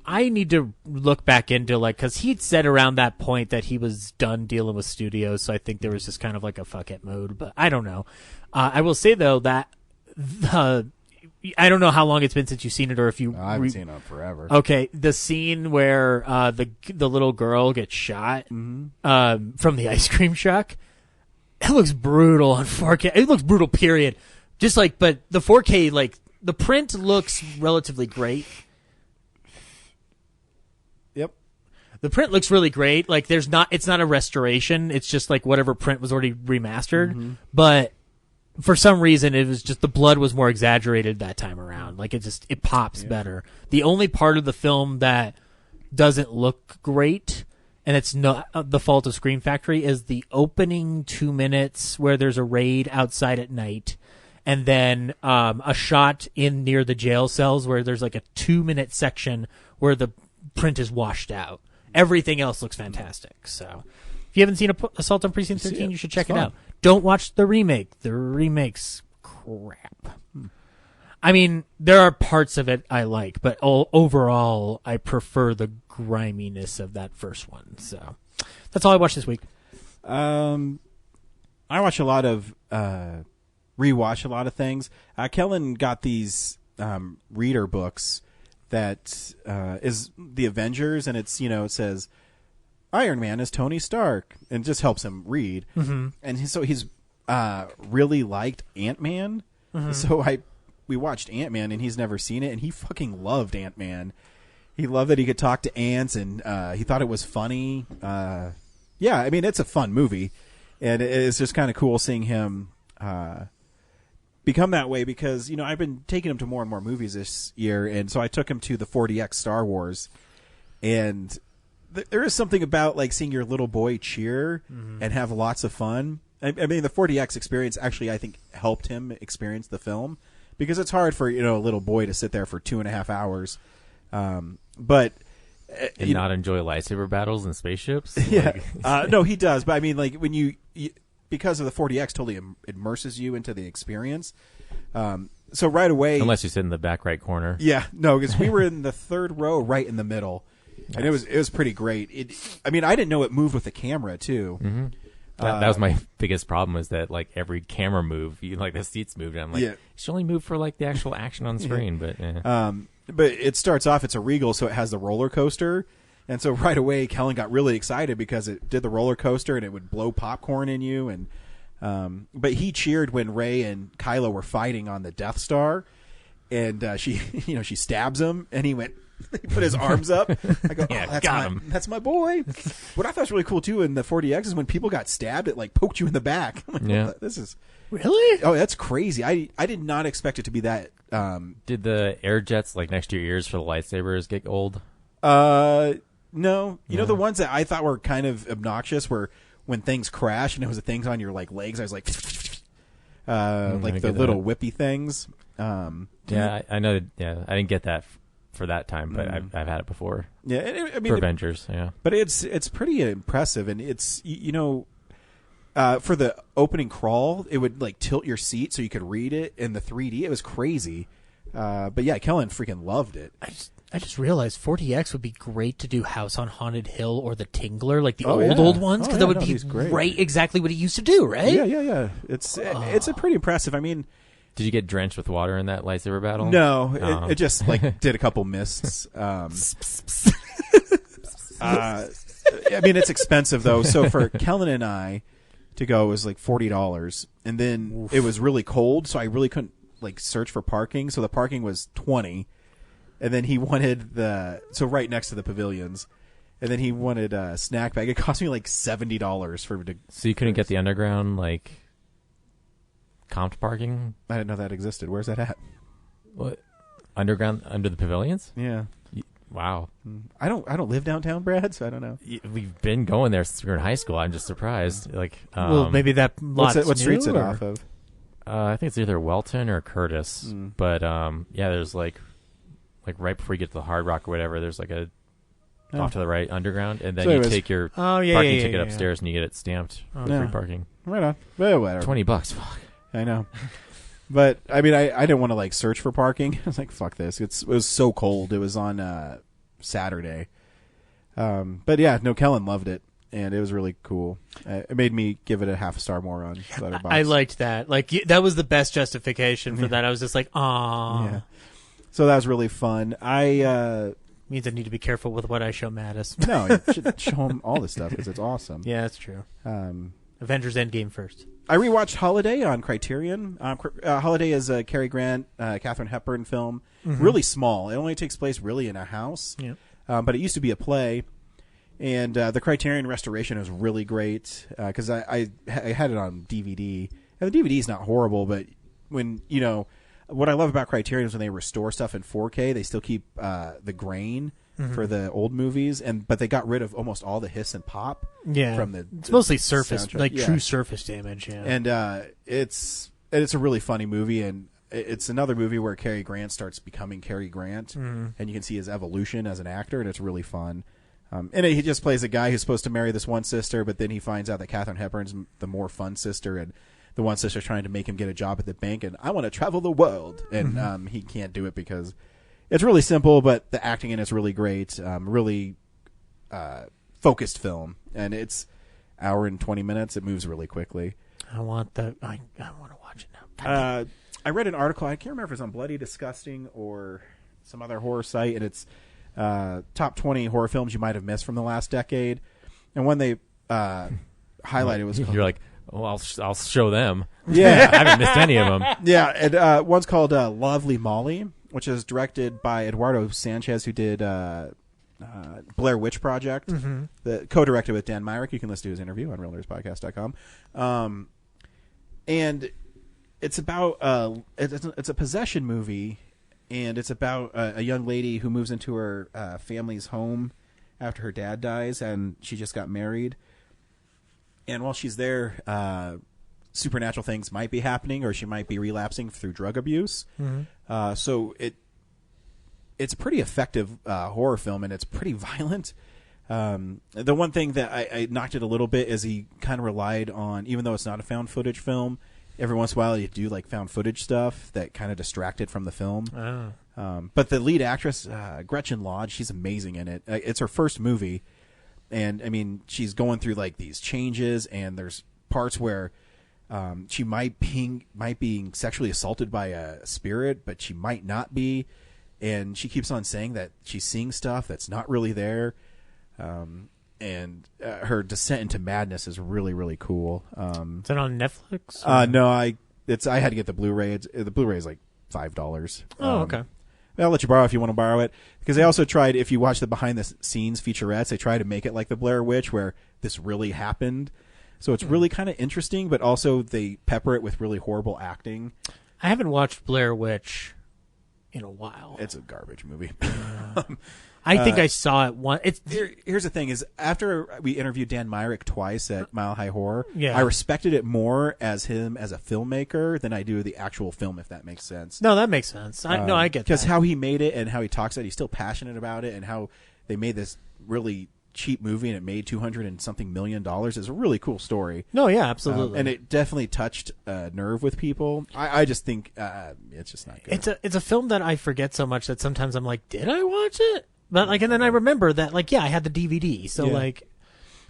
Speaker 7: I need to look back into, like, because he'd said around that point that he was done dealing with studios, so I think there was just kind of like a fuck it mode, but I don't know. I will say, though, that I don't know how long it's been since you've seen it, or if you
Speaker 6: I haven't seen it forever.
Speaker 7: Okay, the scene where the little girl gets shot from the ice cream truck, it looks brutal on 4K. It looks brutal, period. Just like, but the 4K, like, the print looks relatively great.
Speaker 6: Yep.
Speaker 7: The print looks really great. Like, it's not a restoration. It's just like whatever print was already remastered. But for some reason, it was just the blood was more exaggerated that time around. Like, it pops better. The only part of the film that doesn't look great, and it's not the fault of Scream Factory, is the opening 2 minutes where there's a raid outside at night, and then a shot in near the jail cells where there's like a 2-minute section where the print is washed out. Everything else looks fantastic. So if you haven't seen Assault on Precinct 13, you should check it out. Don't watch the remake. The remake's crap. I mean, there are parts of it I like, but overall, I prefer the griminess of that first one. So that's all I watched this week.
Speaker 6: I watch a lot of rewatch a lot of things. Kellen got these reader books that is the Avengers, and it's, it says Iron Man is Tony Stark, and it just helps him read. And so he's really liked Ant-Man. So we watched Ant-Man, and he's never seen it, and he fucking loved Ant-Man. He loved that he could talk to ants, and he thought it was funny. Yeah, I mean, it's a fun movie, and it's just kind of cool seeing him become that way, because I've been taking him to more and more movies this year, and so I took him to the 4DX Star Wars, and there is something about like seeing your little boy cheer and have lots of fun. I mean, the 4DX experience actually, I think, helped him experience the film, because it's hard for a little boy to sit there for 2.5 hours, but
Speaker 5: and not enjoy lightsaber battles and spaceships.
Speaker 6: Yeah, no, he does. But I mean, like when you because of the 4DX, totally immerses you into the experience. So right away,
Speaker 5: unless you sit in the back right corner.
Speaker 6: Yeah, no, because we were in the third row, right in the middle, and it was pretty great. I mean, I didn't know it moved with the camera too.
Speaker 5: That was my biggest problem, is that like every camera move, like the seats moved, and I'm like, it should only move for like the actual action on screen.
Speaker 6: But it starts off, it's a Regal, so it has the roller coaster. And so right away, Kellen got really excited because it did the roller coaster and it would blow popcorn in you. And but he cheered when Rey and Kylo were fighting on the Death Star, and she stabs him, and he put his arms up. I go, that's my boy. What I thought was really cool too in the 4DX is when people got stabbed, it like poked you in the back. I'm like, this is
Speaker 7: really?
Speaker 6: Oh, that's crazy. I did not expect it to be that.
Speaker 5: Did the air jets like next to your ears for the lightsabers get old?
Speaker 6: No. You know, the ones that I thought were kind of obnoxious were when things crash and it was the things on your like legs. I was like, like the little whippy things.
Speaker 5: Yeah, I know. Yeah, I didn't get that for that time, but I've had it before.
Speaker 6: Yeah, I mean,
Speaker 5: for Avengers. Yeah,
Speaker 6: but it's pretty impressive, and it's for the opening crawl, it would like tilt your seat so you could read it in the 3D. It was crazy. But yeah, Kellen freaking loved it.
Speaker 7: I just realized 4DX would be great to do House on Haunted Hill or The Tingler, like the old ones, because that would be right exactly what he used to do, right?
Speaker 6: Yeah. It's a pretty impressive. I mean,
Speaker 5: did you get drenched with water in that lightsaber battle?
Speaker 6: No, it just like did a couple mists. I mean, it's expensive though. So for Kellen and I to go, it was like $40, and then it was really cold, so I really couldn't like search for parking. So the parking was $20. And then he wanted right next to the pavilions, and then he wanted a snack bag. It cost me like $70 for him to.
Speaker 5: So you couldn't get the underground like comped parking.
Speaker 6: I didn't know that existed. Where's that at?
Speaker 5: What? Underground, under the pavilions?
Speaker 6: Yeah.
Speaker 5: Wow.
Speaker 6: I don't live downtown, Brad, so I don't know.
Speaker 5: We've been going there since we were in high school. I'm just surprised. Like,
Speaker 7: well, maybe that
Speaker 6: What
Speaker 7: lot's
Speaker 6: street's
Speaker 7: new,
Speaker 6: it
Speaker 7: or-
Speaker 6: off of?
Speaker 5: I think it's either Welton or Curtis. But yeah, there's like right before you get to the Hard Rock or whatever, there's like a off to the right underground, and then
Speaker 6: So
Speaker 5: you
Speaker 6: anyways-
Speaker 5: take your
Speaker 7: Oh, yeah,
Speaker 5: parking
Speaker 7: yeah, yeah,
Speaker 5: ticket
Speaker 7: yeah.
Speaker 5: upstairs and you get it stamped for
Speaker 6: Yeah.
Speaker 5: free parking.
Speaker 6: Right on. Well, whatever.
Speaker 5: $20. Fuck.
Speaker 6: I know. But, I mean, I didn't want to, like, search for parking. I was like, fuck this. It was so cold. It was on Saturday. But, yeah, no, Kellen loved it, and it was really cool. It made me give it a half a star more on Letterboxd.
Speaker 7: I liked that. Like that was the best justification for that. I was just like, "Aw."
Speaker 6: Yeah. So that was really fun.
Speaker 7: Means I need to be careful with what I show Mattis.
Speaker 6: No, you should show him all this stuff because it's awesome.
Speaker 7: Yeah, that's true.
Speaker 6: Um,
Speaker 7: Avengers Endgame first.
Speaker 6: I rewatched Holiday on Criterion. Holiday is a Cary Grant, Katharine Hepburn film. Really small. It only takes place really in a house.
Speaker 7: Yeah.
Speaker 6: But it used to be a play. And the Criterion restoration was really great because I had it on DVD. And the DVD is not horrible, but when, you know, what I love about Criterion is when they restore stuff in 4K, they still keep the grain for the old movies, but they got rid of almost all the hiss and pop.
Speaker 7: Yeah,
Speaker 6: from
Speaker 7: it's mostly surface,
Speaker 6: soundtrack.
Speaker 7: like
Speaker 6: Yeah.
Speaker 7: true surface damage. Yeah,
Speaker 6: And it's a really funny movie, and it's another movie where Cary Grant starts becoming Cary Grant, and you can see his evolution as an actor, and it's really fun. And he just plays a guy who's supposed to marry this one sister, but then he finds out that Katharine Hepburn's the more fun sister, and the one sister's trying to make him get a job at the bank, and I want to travel the world, and he can't do it because it's really simple, but the acting in it's really great. Really focused film, and it's hour and 20 minutes. It moves really quickly.
Speaker 7: I want that. I want to watch it now.
Speaker 6: I read an article. I can't remember if it's on Bloody Disgusting or some other horror site, and it's top 20 horror films you might have missed from the last decade. And when they highlighted was called,
Speaker 5: You're like, well, I'll show them.
Speaker 6: yeah,
Speaker 5: I haven't missed any of them.
Speaker 6: yeah. And one's called Lovely Molly, which is directed by Eduardo Sanchez, who did Blair Witch Project, the co-directed with Dan Myrick. You can listen to his interview on realnerdspodcast.com. And it's about it's a possession movie, and it's about a young lady who moves into her family's home after her dad dies, and she just got married. And while she's there, supernatural things might be happening, or she might be relapsing through drug abuse. So it's a pretty effective horror film, and it's pretty violent. The one thing that I knocked it a little bit is he kind of relied on, even though it's not a found footage film, every once in a while you do like found footage stuff that kind of distracted from the film. But the lead actress, Gretchen Lodge, she's amazing in it. It's her first movie. And I mean, she's going through like these changes, and there's parts where she might be sexually assaulted by a spirit, but she might not be. And she keeps on saying that she's seeing stuff that's not really there. And her descent into madness is really, really cool.
Speaker 7: Is it on Netflix?
Speaker 6: No, I had to get the Blu-ray. The Blu-ray is like $5.
Speaker 7: Oh, okay.
Speaker 6: I'll let you borrow if you want to borrow it, because they also tried, if you watch the behind-the-scenes featurettes, they try to make it like the Blair Witch, where this really happened. So it's really kind of interesting, but also they pepper it with really horrible acting.
Speaker 7: I haven't watched Blair Witch in a while.
Speaker 6: It's a garbage movie.
Speaker 7: I think I saw it once.
Speaker 6: Here's the thing: is after we interviewed Dan Myrick twice at Mile High Horror,
Speaker 7: Yeah.
Speaker 6: I respected it more as him as a filmmaker than I do the actual film, if that makes sense.
Speaker 7: No, that makes sense. I get
Speaker 6: Because
Speaker 7: that.
Speaker 6: how he made it and how he talks about it, he's still passionate about it, and how they made this really cheap movie and it made $200 and something million is a really cool story.
Speaker 7: No, yeah, absolutely.
Speaker 6: And it definitely touched a nerve with people. I just think it's just not good.
Speaker 7: It's a film that I forget so much that sometimes I'm like, did I watch it? But like, and then I remember that, like, yeah, I had the DVD. So
Speaker 6: Yeah.
Speaker 7: like,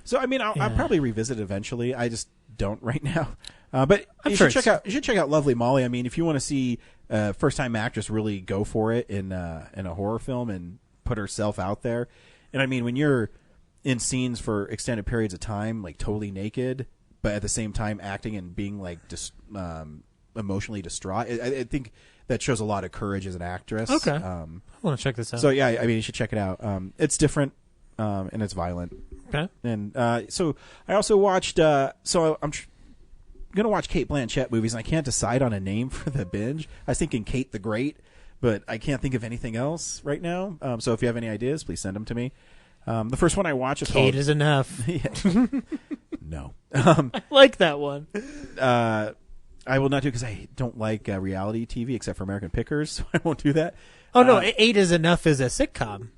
Speaker 6: So I mean, I'll probably revisit it eventually. I just don't right now. But
Speaker 7: I'm
Speaker 6: you
Speaker 7: sure
Speaker 6: should check out Lovely Molly. I mean, if you want to see a first time actress really go for it in a horror film and put herself out there, and I mean, when you're in scenes for extended periods of time, like totally naked, but at the same time acting and being like emotionally distraught, I think that shows a lot of courage as an actress.
Speaker 7: okay, I want to check this out.
Speaker 6: So yeah, I mean, you should check it out. It's different, and it's violent.
Speaker 7: Okay.
Speaker 6: And so I also watched. gonna watch Kate Blanchett movies, and I can't decide on a name for the binge. I was thinking Kate the Great, but I can't think of anything else right now. So if you have any ideas, please send them to me. The first one I watch is
Speaker 7: Kate
Speaker 6: called
Speaker 7: is enough.
Speaker 6: No.
Speaker 7: I like that one.
Speaker 6: I will not do because I don't like reality TV except for American Pickers, so I won't do that.
Speaker 7: Oh no, 8 is Enough is a sitcom.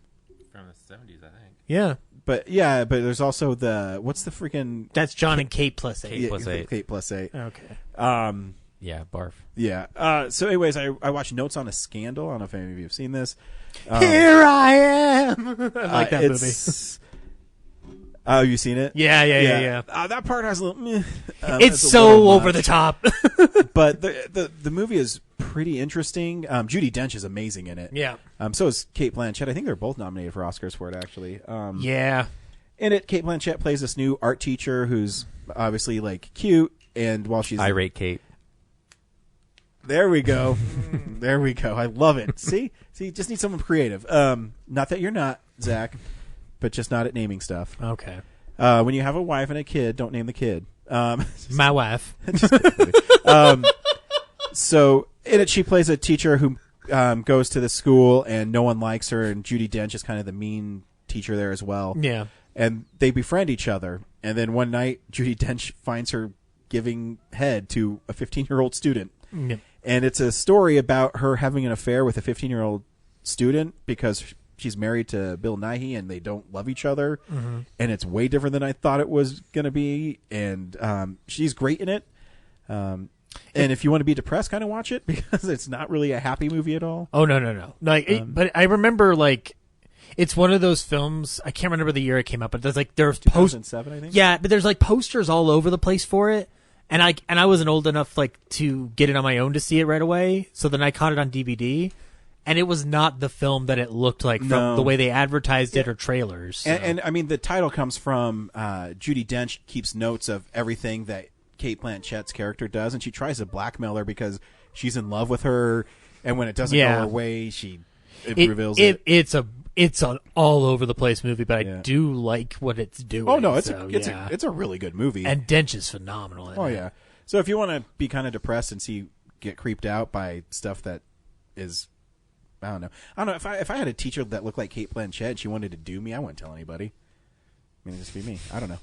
Speaker 5: From the 70s, I think.
Speaker 7: Yeah,
Speaker 6: But there's also what's the freaking
Speaker 7: that's John and Kate plus 8.
Speaker 5: Kate plus 8.
Speaker 6: Kate plus 8.
Speaker 7: Okay.
Speaker 5: Yeah, barf.
Speaker 6: Yeah. So anyways, I watched Notes on a Scandal. I don't know if any of you have seen this.
Speaker 7: Here I am. I like that movie.
Speaker 6: Oh, you seen it?
Speaker 7: Yeah.
Speaker 6: That part has a little. Meh.
Speaker 7: It's
Speaker 6: a
Speaker 7: so
Speaker 6: little
Speaker 7: over
Speaker 6: much.
Speaker 7: the top.
Speaker 6: But the movie is pretty interesting. Judi Dench is amazing in it.
Speaker 7: Yeah.
Speaker 6: So is Kate Blanchett. I think they're both nominated for Oscars for it, actually.
Speaker 7: Yeah.
Speaker 6: In it, Kate Blanchett plays this new art teacher who's obviously like cute, and while she's
Speaker 5: Irate Kate.
Speaker 6: There we go. There we go. I love it. See, just need someone creative. Not that you're not, Zach, but just not at naming stuff.
Speaker 7: Okay.
Speaker 6: When you have a wife and a kid, don't name the kid.
Speaker 7: My wife.
Speaker 6: So in it, she plays a teacher who goes to the school and no one likes her, and Judi Dench is kind of the mean teacher there as well.
Speaker 7: Yeah.
Speaker 6: And they befriend each other. And then one night, Judi Dench finds her giving head to a 15-year-old student.
Speaker 7: Yeah.
Speaker 6: And it's a story about her having an affair with a 15-year-old student because she's married to Bill Nighy and they don't love each other. Mm-hmm. And it's way different than I thought it was going to be. And she's great in it. And if you want to be depressed, kind of watch it because it's not really a happy movie at all.
Speaker 7: Oh, no. But I remember, like, it's one of those films. I can't remember the year it came out, but there's
Speaker 6: 2007, I think.
Speaker 7: Yeah, but there's like posters all over the place for it. And I wasn't old enough to get it on my own to see it right away. So then I caught it on DVD, and it was not the film that it looked like from the way they advertised it or trailers. So.
Speaker 6: And I mean, the title comes from Judi Dench keeps notes of everything that Kate Blanchett's character does, and she tries to blackmail her because she's in love with her, and when it doesn't go her way, it reveals it.
Speaker 7: It's an all over the place movie, but I do like what it's doing.
Speaker 6: Oh no, it's a really good movie,
Speaker 7: and Dench is phenomenal. In it.
Speaker 6: Yeah. So if you want to be kind of depressed and get creeped out by stuff that is, I don't know. If I had a teacher that looked like Kate Blanchett and she wanted to do me, I wouldn't tell anybody. I mean, it'd just be me. I don't know.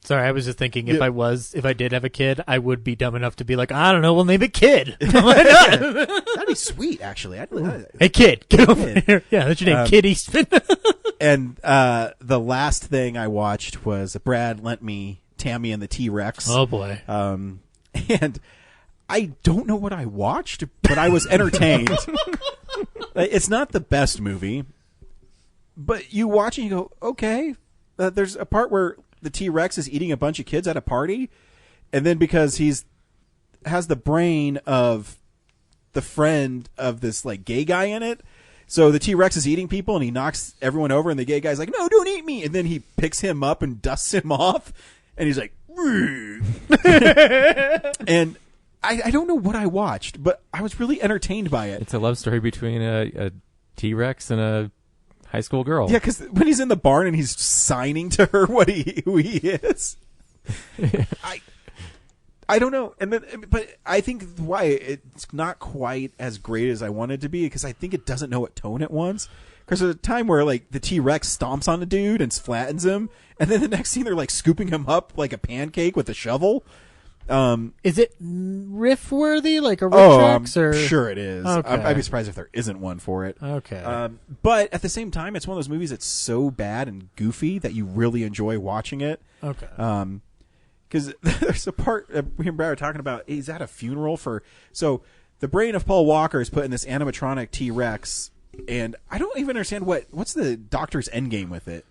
Speaker 7: Sorry, I was just thinking if I did have a kid, I would be dumb enough to be like, I don't know, we'll name it Kid. Why not?
Speaker 6: That'd be sweet, actually.
Speaker 7: Hey, Kid, get over here. Yeah, that's your name, Kid Eastman.
Speaker 6: And the last thing I watched was Brad lent me Tammy and the T-Rex.
Speaker 7: Oh boy.
Speaker 6: And I don't know what I watched, but I was entertained. It's not the best movie, but you watch it and you go, okay. There's a part where the T-Rex is eating a bunch of kids at a party, and then because has the brain of the friend of this like gay guy in it, so the T-Rex is eating people and he knocks everyone over, and the gay guy's like, "No, don't eat me!" And then he picks him up and dusts him off, and he's like, and I don't know what I watched, but I was really entertained by it.
Speaker 5: It's a love story between a T-Rex and a high school girl.
Speaker 6: Yeah, because when he's in the barn and he's signing to her who he is, I don't know. But I think why it's not quite as great as I wanted it to be because I think it doesn't know what tone it wants. Because there's a time where like the T-Rex stomps on a dude and flattens him, and then the next scene they're like scooping him up like a pancake with a shovel.
Speaker 7: Is it riff worthy, like a Riff-Trax?
Speaker 6: I'm sure it is.
Speaker 7: Okay.
Speaker 6: I'd be surprised if there isn't one for it.
Speaker 7: Okay.
Speaker 6: But at the same time, it's one of those movies that's so bad and goofy that you really enjoy watching it.
Speaker 7: Okay.
Speaker 6: Because there's a part we and Brad are talking about. He's at a funeral so the brain of Paul Walker is put in this animatronic T-Rex, and I don't even understand what's the doctor's end game with it.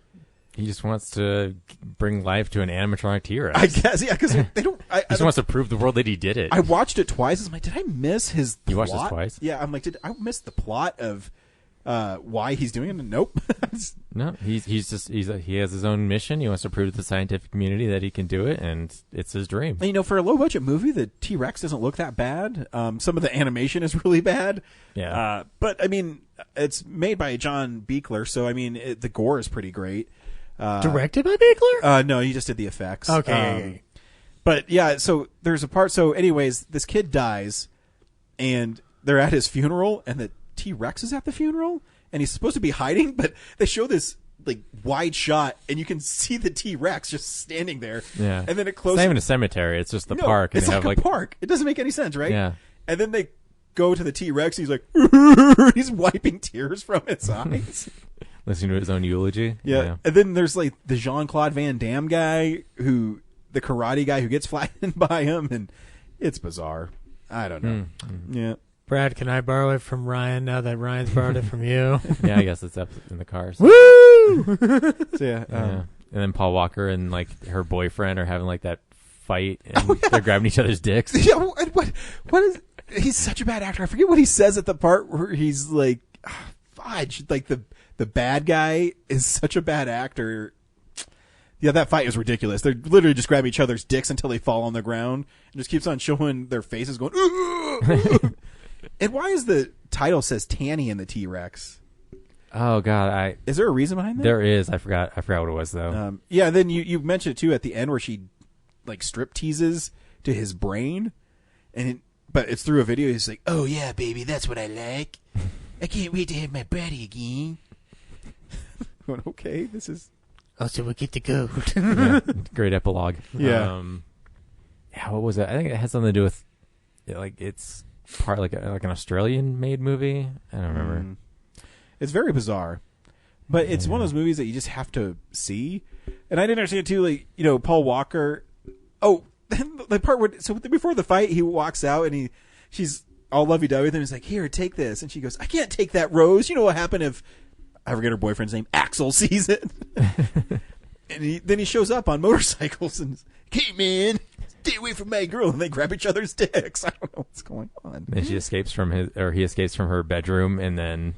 Speaker 5: He just wants to bring life to an animatronic T-Rex.
Speaker 6: I guess, yeah, because they don't.
Speaker 5: He just wants to prove the world that he did it.
Speaker 6: I watched it twice. I'm like, did I miss his plot?
Speaker 5: You watched this twice?
Speaker 6: Yeah, I'm like, did I miss the plot of why he's doing it? Nope.
Speaker 5: No, he has his own mission. He wants to prove to the scientific community that he can do it, and it's his dream.
Speaker 6: And, for a low budget movie, the T-Rex doesn't look that bad. Some of the animation is really bad.
Speaker 5: Yeah.
Speaker 6: But I mean, it's made by John Buechler, so I mean, the gore is pretty great.
Speaker 7: Directed by Buechler?
Speaker 6: No, he just did the effects.
Speaker 7: Okay.
Speaker 6: But yeah, so there's a part. So, anyways, this kid dies, and they're at his funeral, and the T-Rex is at the funeral, and he's supposed to be hiding, but they show this like wide shot, and you can see the T-Rex just standing there.
Speaker 5: Yeah.
Speaker 6: And then it
Speaker 5: It's
Speaker 6: closes.
Speaker 5: not even a cemetery. It's just the
Speaker 6: No,
Speaker 5: park. And
Speaker 6: It's
Speaker 5: they
Speaker 6: like
Speaker 5: have
Speaker 6: a park. It doesn't make any sense, right?
Speaker 5: Yeah.
Speaker 6: And then they go to the T-Rex. He's like, he's wiping tears from his eyes.
Speaker 5: listening to his own eulogy.
Speaker 6: Yeah. And then there's like the Jean-Claude Van Damme guy the karate guy who gets flattened by him, and it's bizarre. I don't know. Yeah.
Speaker 7: Brad, can I borrow it from Ryan now that Ryan's borrowed it from you?
Speaker 5: Yeah, I guess it's up in the car. So.
Speaker 7: Woo!
Speaker 6: So yeah.
Speaker 5: Yeah. And then Paul Walker and like her boyfriend are having like that fight, and they're grabbing each other's dicks.
Speaker 6: Yeah. What is? He's such a bad actor. I forget what he says at the part where he's like, fudge. Like the bad guy is such a bad actor. Yeah, that fight is ridiculous. They're literally just grabbing each other's dicks until they fall on the ground, and just keeps on showing their faces going. And why is the title says Tanny in the T-Rex?
Speaker 5: Oh God,
Speaker 6: Is there a reason behind that?
Speaker 5: there is. I forgot what it was though.
Speaker 6: Yeah. And then you mentioned it too at the end where she like strip teases to his brain, but it's through a video. He's like, "Oh yeah, baby, that's what I like. I can't wait to have my body again." Going, okay, this is.
Speaker 7: Oh, so we get to go.
Speaker 5: Yeah, great epilogue.
Speaker 6: Yeah.
Speaker 5: Yeah. What was it? I think it had something to do with like it's part like an Australian made movie. I don't remember.
Speaker 6: It's very bizarre, but it's one of those movies that you just have to see. And I didn't understand too, like, you know, Paul Walker. Oh, the part where before the fight, he walks out and she's all lovey-dovey with him. He's like, "Here, take this," and she goes, "I can't take that, Rose. You know what happened if I forget her boyfriend's name, Axel, sees it." And then he shows up on motorcycles and, "Hey man, stay away from my girl," and they grab each other's dicks. I don't know what's going on.
Speaker 5: Then he escapes from her bedroom, and then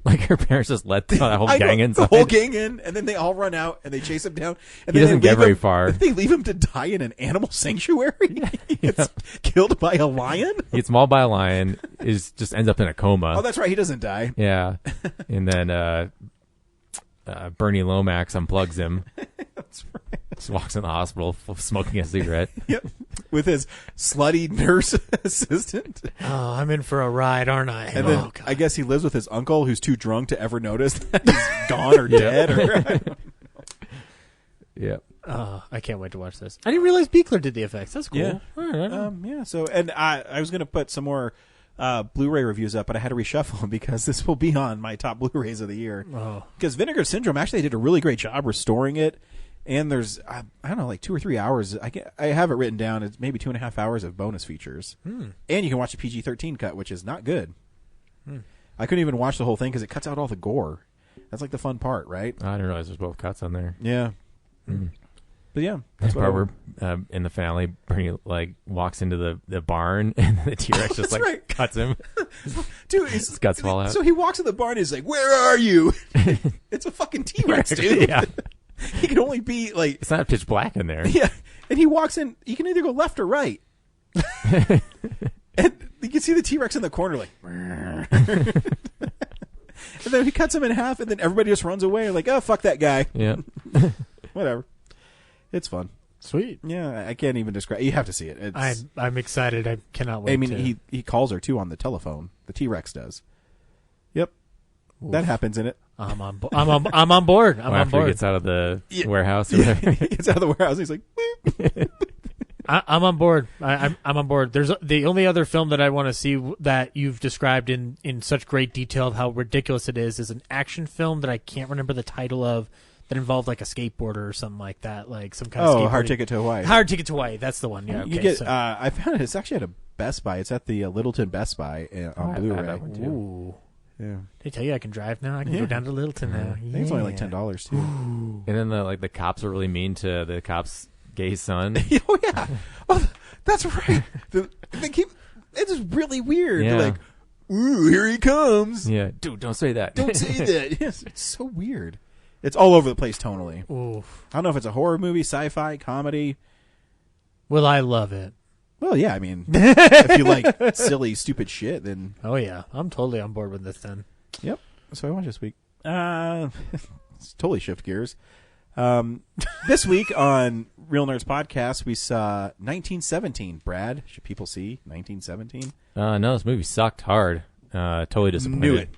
Speaker 5: like her parents just let the whole gang inside.
Speaker 6: The whole gang in, and then they all run out and they chase him down. And
Speaker 5: He
Speaker 6: then
Speaker 5: doesn't
Speaker 6: they
Speaker 5: get
Speaker 6: leave
Speaker 5: very
Speaker 6: him-
Speaker 5: far.
Speaker 6: They leave him to die in an animal sanctuary. He gets killed by a lion.
Speaker 5: He gets mauled by a lion. Just ends up in a coma.
Speaker 6: Oh, that's right. He doesn't die.
Speaker 5: Yeah. And then Bernie Lomax unplugs him.
Speaker 6: That's right.
Speaker 5: Just walks in the hospital smoking a cigarette.
Speaker 6: Yep. With his slutty nurse assistant.
Speaker 7: Oh, I'm in for a ride, aren't I?
Speaker 6: And then
Speaker 7: God.
Speaker 6: I guess he lives with his uncle who's too drunk to ever notice that he's gone or dead. Or,
Speaker 5: Yeah.
Speaker 7: I can't wait to watch this. I didn't realize Beekler did the effects. That's cool.
Speaker 6: Yeah.
Speaker 7: All right.
Speaker 6: Yeah. So, and I was going to put some more Blu-ray reviews up, but I had to reshuffle them because this will be on my top Blu-rays of the year.
Speaker 7: Oh.
Speaker 6: Because Vinegar Syndrome, actually, they did a really great job restoring it. And there's, I don't know, like 2 or 3 hours. I have it written down. It's maybe 2.5 hours of bonus features. And you can watch the PG-13 cut, which is not good. I couldn't even watch the whole thing because it cuts out all the gore. That's like the fun part, right?
Speaker 5: I didn't realize there's both cuts on there.
Speaker 6: Yeah. But yeah,
Speaker 5: That's
Speaker 6: that's what
Speaker 5: part where in the family, Bernie like walks into the barn and the T-Rex just like
Speaker 6: right.
Speaker 5: cuts him.
Speaker 6: Dude,
Speaker 5: His guts fall out.
Speaker 6: So he walks in the barn and he's like, "Where are you?" It's a fucking T-Rex, dude.
Speaker 5: Yeah.
Speaker 6: He can only be like,
Speaker 5: It's not pitch black in there.
Speaker 6: yeah. And he walks in, you can either go left or right. And you can see the T-Rex in the corner like, and then he cuts him in half and then everybody just runs away like, "Oh, fuck that guy."
Speaker 5: Yeah.
Speaker 6: Whatever. It's fun.
Speaker 7: Sweet.
Speaker 6: Yeah, I can't even describe. You have to see it. It's,
Speaker 7: I'm excited. I cannot wait.
Speaker 6: I mean,
Speaker 7: to.
Speaker 6: he calls her too on the telephone. The T-Rex does. Yep. That happens in it.
Speaker 7: I'm on board. I'm on board. I'm on
Speaker 5: After he
Speaker 7: board.
Speaker 5: gets out of the
Speaker 6: Yeah.
Speaker 5: warehouse or
Speaker 6: Yeah.
Speaker 5: whatever.
Speaker 6: He gets out of the warehouse. He's like, "Beep."
Speaker 7: I'm on board. I'm on board. There's the only other film that I want to see that you've described in such great detail of how ridiculous it is an action film that I can't remember the title of that involved like a skateboarder or something like that, like some kind of
Speaker 6: "Oh,
Speaker 7: skateboarding.
Speaker 6: Hard Ticket to Hawaii."
Speaker 7: Hard Ticket to Hawaii. That's the one. Yeah. Okay,
Speaker 6: You get.
Speaker 7: so-
Speaker 6: I found it. It's actually at a Best Buy. It's at the Littleton Best Buy on
Speaker 5: I have
Speaker 6: Blu-ray.
Speaker 5: that one, too.
Speaker 7: Ooh.
Speaker 6: Yeah,
Speaker 7: They tell you I can drive now. I can
Speaker 6: Yeah.
Speaker 7: go down to Littleton now.
Speaker 6: I think it's only like
Speaker 7: Yeah.
Speaker 6: $10 too.
Speaker 5: And then the cops are really mean to the cop's gay son.
Speaker 6: Oh yeah, oh, that's right. They keep. It's just really weird.
Speaker 5: Yeah.
Speaker 6: They're like, "Ooh, here he comes."
Speaker 5: Yeah. Dude, don't say that.
Speaker 6: Don't say that. Yes, it's so weird. It's all over the place tonally.
Speaker 7: Ooh.
Speaker 6: I don't know if it's a horror movie, sci-fi, comedy.
Speaker 7: Well, I love it.
Speaker 6: Well, yeah, I mean, if you like silly, stupid shit, then
Speaker 7: Oh yeah, I'm totally on board with this then.
Speaker 6: yep. So I watched this week. It's totally shift gears. This week on Real Nerds Podcast, we saw 1917. Brad, should people see 1917?
Speaker 5: No, this movie sucked hard. Totally disappointed.
Speaker 6: Knew it.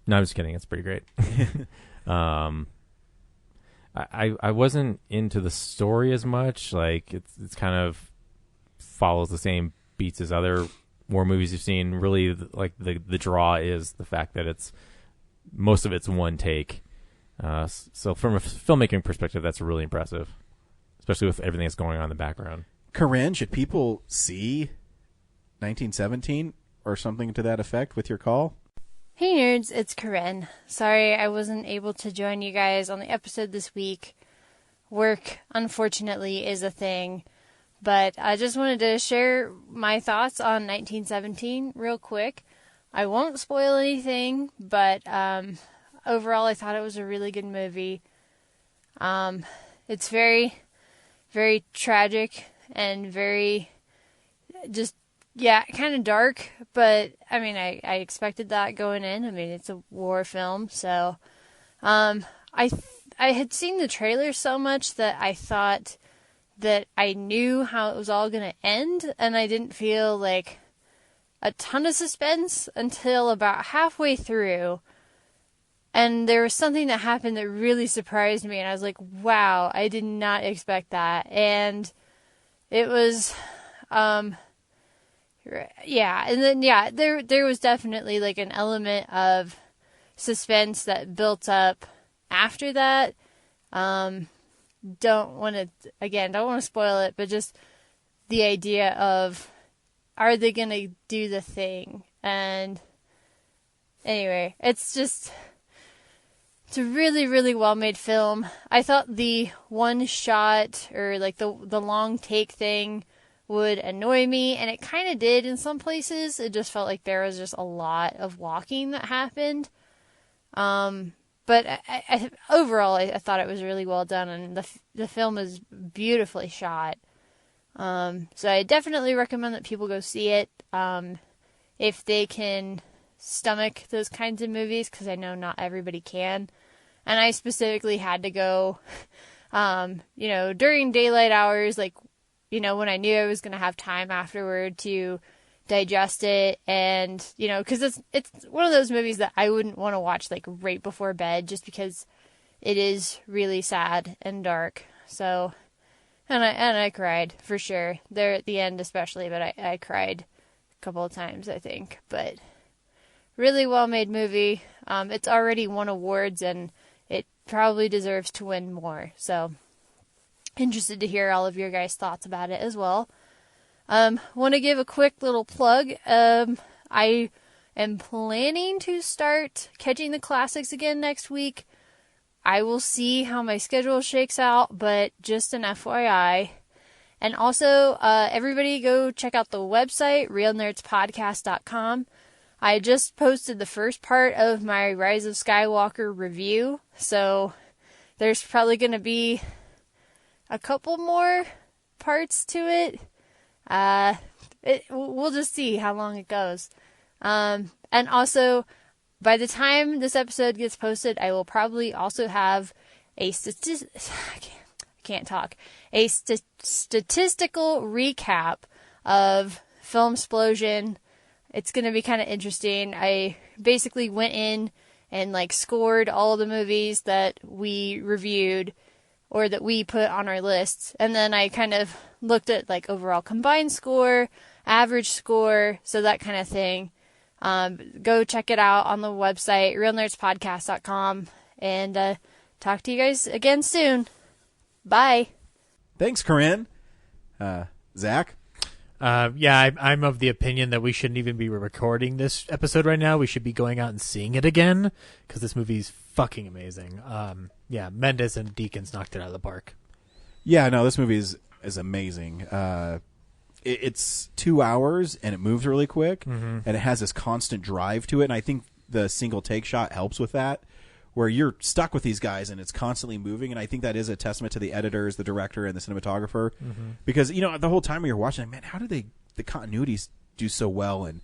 Speaker 5: No, I'm just kidding. It's pretty great. I wasn't into the story as much. Like it's kind of follows the same beats as other war movies you've seen. Really, like the draw is the fact that most of it's one take. So from a filmmaking perspective, that's really impressive, especially with everything that's going on in the background.
Speaker 6: Corinne, should people see 1917 or something to that effect with your call?
Speaker 9: Hey nerds, it's Corinne. Sorry I wasn't able to join you guys on the episode this week. Work, unfortunately, is a thing. But I just wanted to share my thoughts on 1917 real quick. I won't spoil anything, but overall I thought it was a really good movie. It's very, very tragic and very just, kind of dark, but I mean, I expected that going in. I mean, it's a war film, so I had seen the trailer so much that I thought that I knew how it was all going to end, and I didn't feel like a ton of suspense until about halfway through. And there was something that happened that really surprised me, and I was like, wow, I did not expect that. And it was, and then, there was definitely like an element of suspense that built up after that. Don't want to spoil it, but just the idea of, are they going to do the thing? And anyway, it's a really, really well-made film. I thought the one shot or like the long take thing would annoy me, and it kind of did in some places. It just felt like there was just a lot of walking that happened. But overall, I thought it was really well done, and the film is beautifully shot. So I definitely recommend that people go see it if they can stomach those kinds of movies, because I know not everybody can. And I specifically had to go, during daylight hours, like, when I knew I was going to have time afterward to digest it, and because it's one of those movies that I wouldn't want to watch like right before bed, just because it is really sad and dark. So, and I cried for sure there at the end, especially, but I cried a couple of times, I think. But really well made movie. It's already won awards, and it probably deserves to win more. So interested to hear all of your guys' thoughts about it as well. Want to give a quick little plug. I am planning to start catching the classics again next week. I will see how my schedule shakes out, but just an FYI. And also, everybody go check out the website, realnerdspodcast.com. I just posted the first part of my Rise of Skywalker review, so there's probably going to be a couple more parts to it. We'll just see how long it goes. And also, by the time this episode gets posted, I will probably also have a statistical recap of Filmsplosion. It's going to be kind of interesting. I basically went in and scored all the movies that we reviewed or that we put on our lists. And then I kind of looked at overall combined score, average score, so that kind of thing. Go check it out on the website, realnerdspodcast.com, and talk to you guys again soon. Bye.
Speaker 6: Thanks, Corinne. Zach?
Speaker 7: I'm of the opinion that we shouldn't even be recording this episode right now. We should be going out and seeing it again, because this movie's fucking amazing. Mendes and Deakins knocked it out of the park.
Speaker 6: Yeah, no, this movie is amazing. It's 2 hours, and it moves really quick, and it has this constant drive to it, and I think the single take shot helps with that, where you're stuck with these guys, and it's constantly moving, and I think that is a testament to the editors, the director, and the cinematographer, because, the whole time when you're watching, man, how did the continuities do so well, and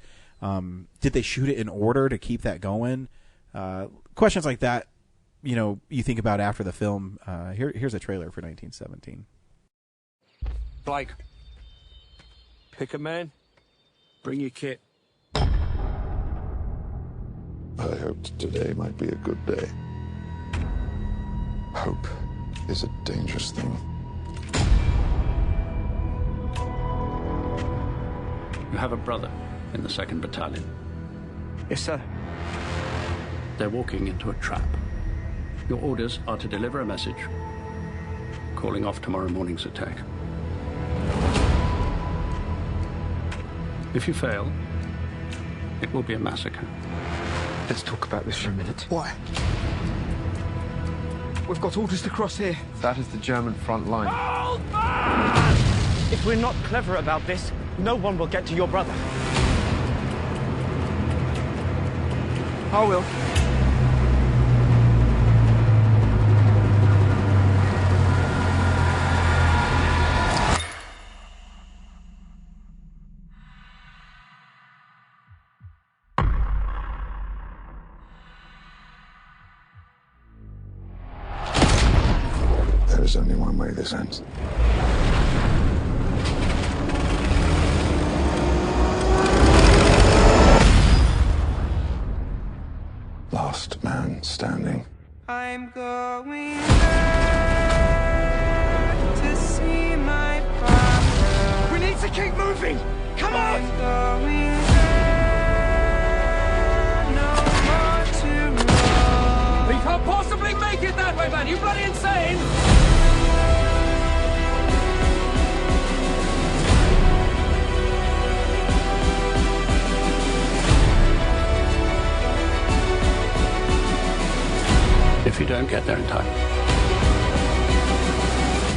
Speaker 6: did they shoot it in order to keep that going? Questions like that, you think about after the film. Here's a trailer for 1917.
Speaker 10: Blake, pick a man, bring your kit.
Speaker 11: I hoped today might be a good day. Hope is a dangerous thing.
Speaker 10: You have a brother in the 2nd Battalion.
Speaker 8: Yes, sir.
Speaker 10: They're walking into a trap. Your orders are to deliver a message, calling off tomorrow morning's attack. If you fail, it will be a massacre.
Speaker 8: Let's talk about this for a minute. Why? We've got orders to cross here.
Speaker 11: That is the German front line.
Speaker 8: If we're not clever about this, no one will get to your brother. I will.
Speaker 11: There is only one way this ends. Last man standing.
Speaker 12: I'm going back to see my father.
Speaker 8: We need to keep moving! Come on!
Speaker 12: I'm going there, no more to run.
Speaker 10: We can't possibly make it that way, man! You bloody insane! If you don't get there in time,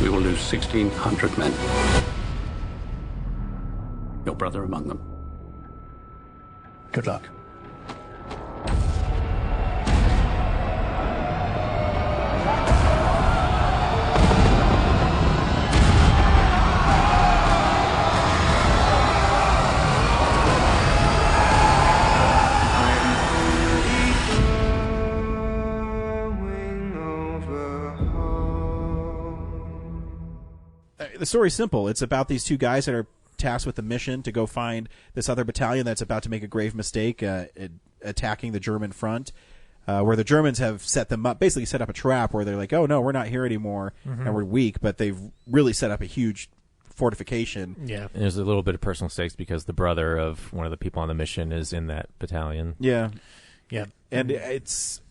Speaker 10: we will lose 1,600 men. Your brother among them. Good luck.
Speaker 6: The story's simple. It's about these two guys that are tasked with the mission to go find this other battalion that's about to make a grave mistake, attacking the German front, where the Germans have set them up, basically set up a trap where they're like, oh, no, we're not here anymore, and we're weak, but they've really set up a huge fortification.
Speaker 7: Yeah.
Speaker 5: And there's a little bit of personal stakes because the brother of one of the people on the mission is in that battalion.
Speaker 6: Yeah.
Speaker 7: Yeah.
Speaker 6: And it's,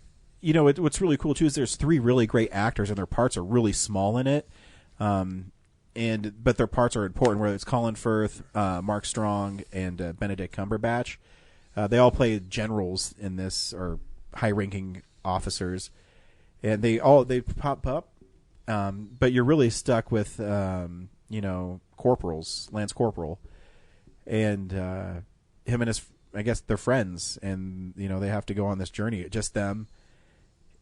Speaker 6: what's really cool, too, is there's 3 really great actors, and their parts are really small in it. But their parts are important, whether it's Colin Firth, Mark Strong, and Benedict Cumberbatch. They all play generals in this, or high-ranking officers, and they pop up. But you're really stuck with, corporals, Lance Corporal, and him and his, I guess they're friends, and they have to go on this journey, just them.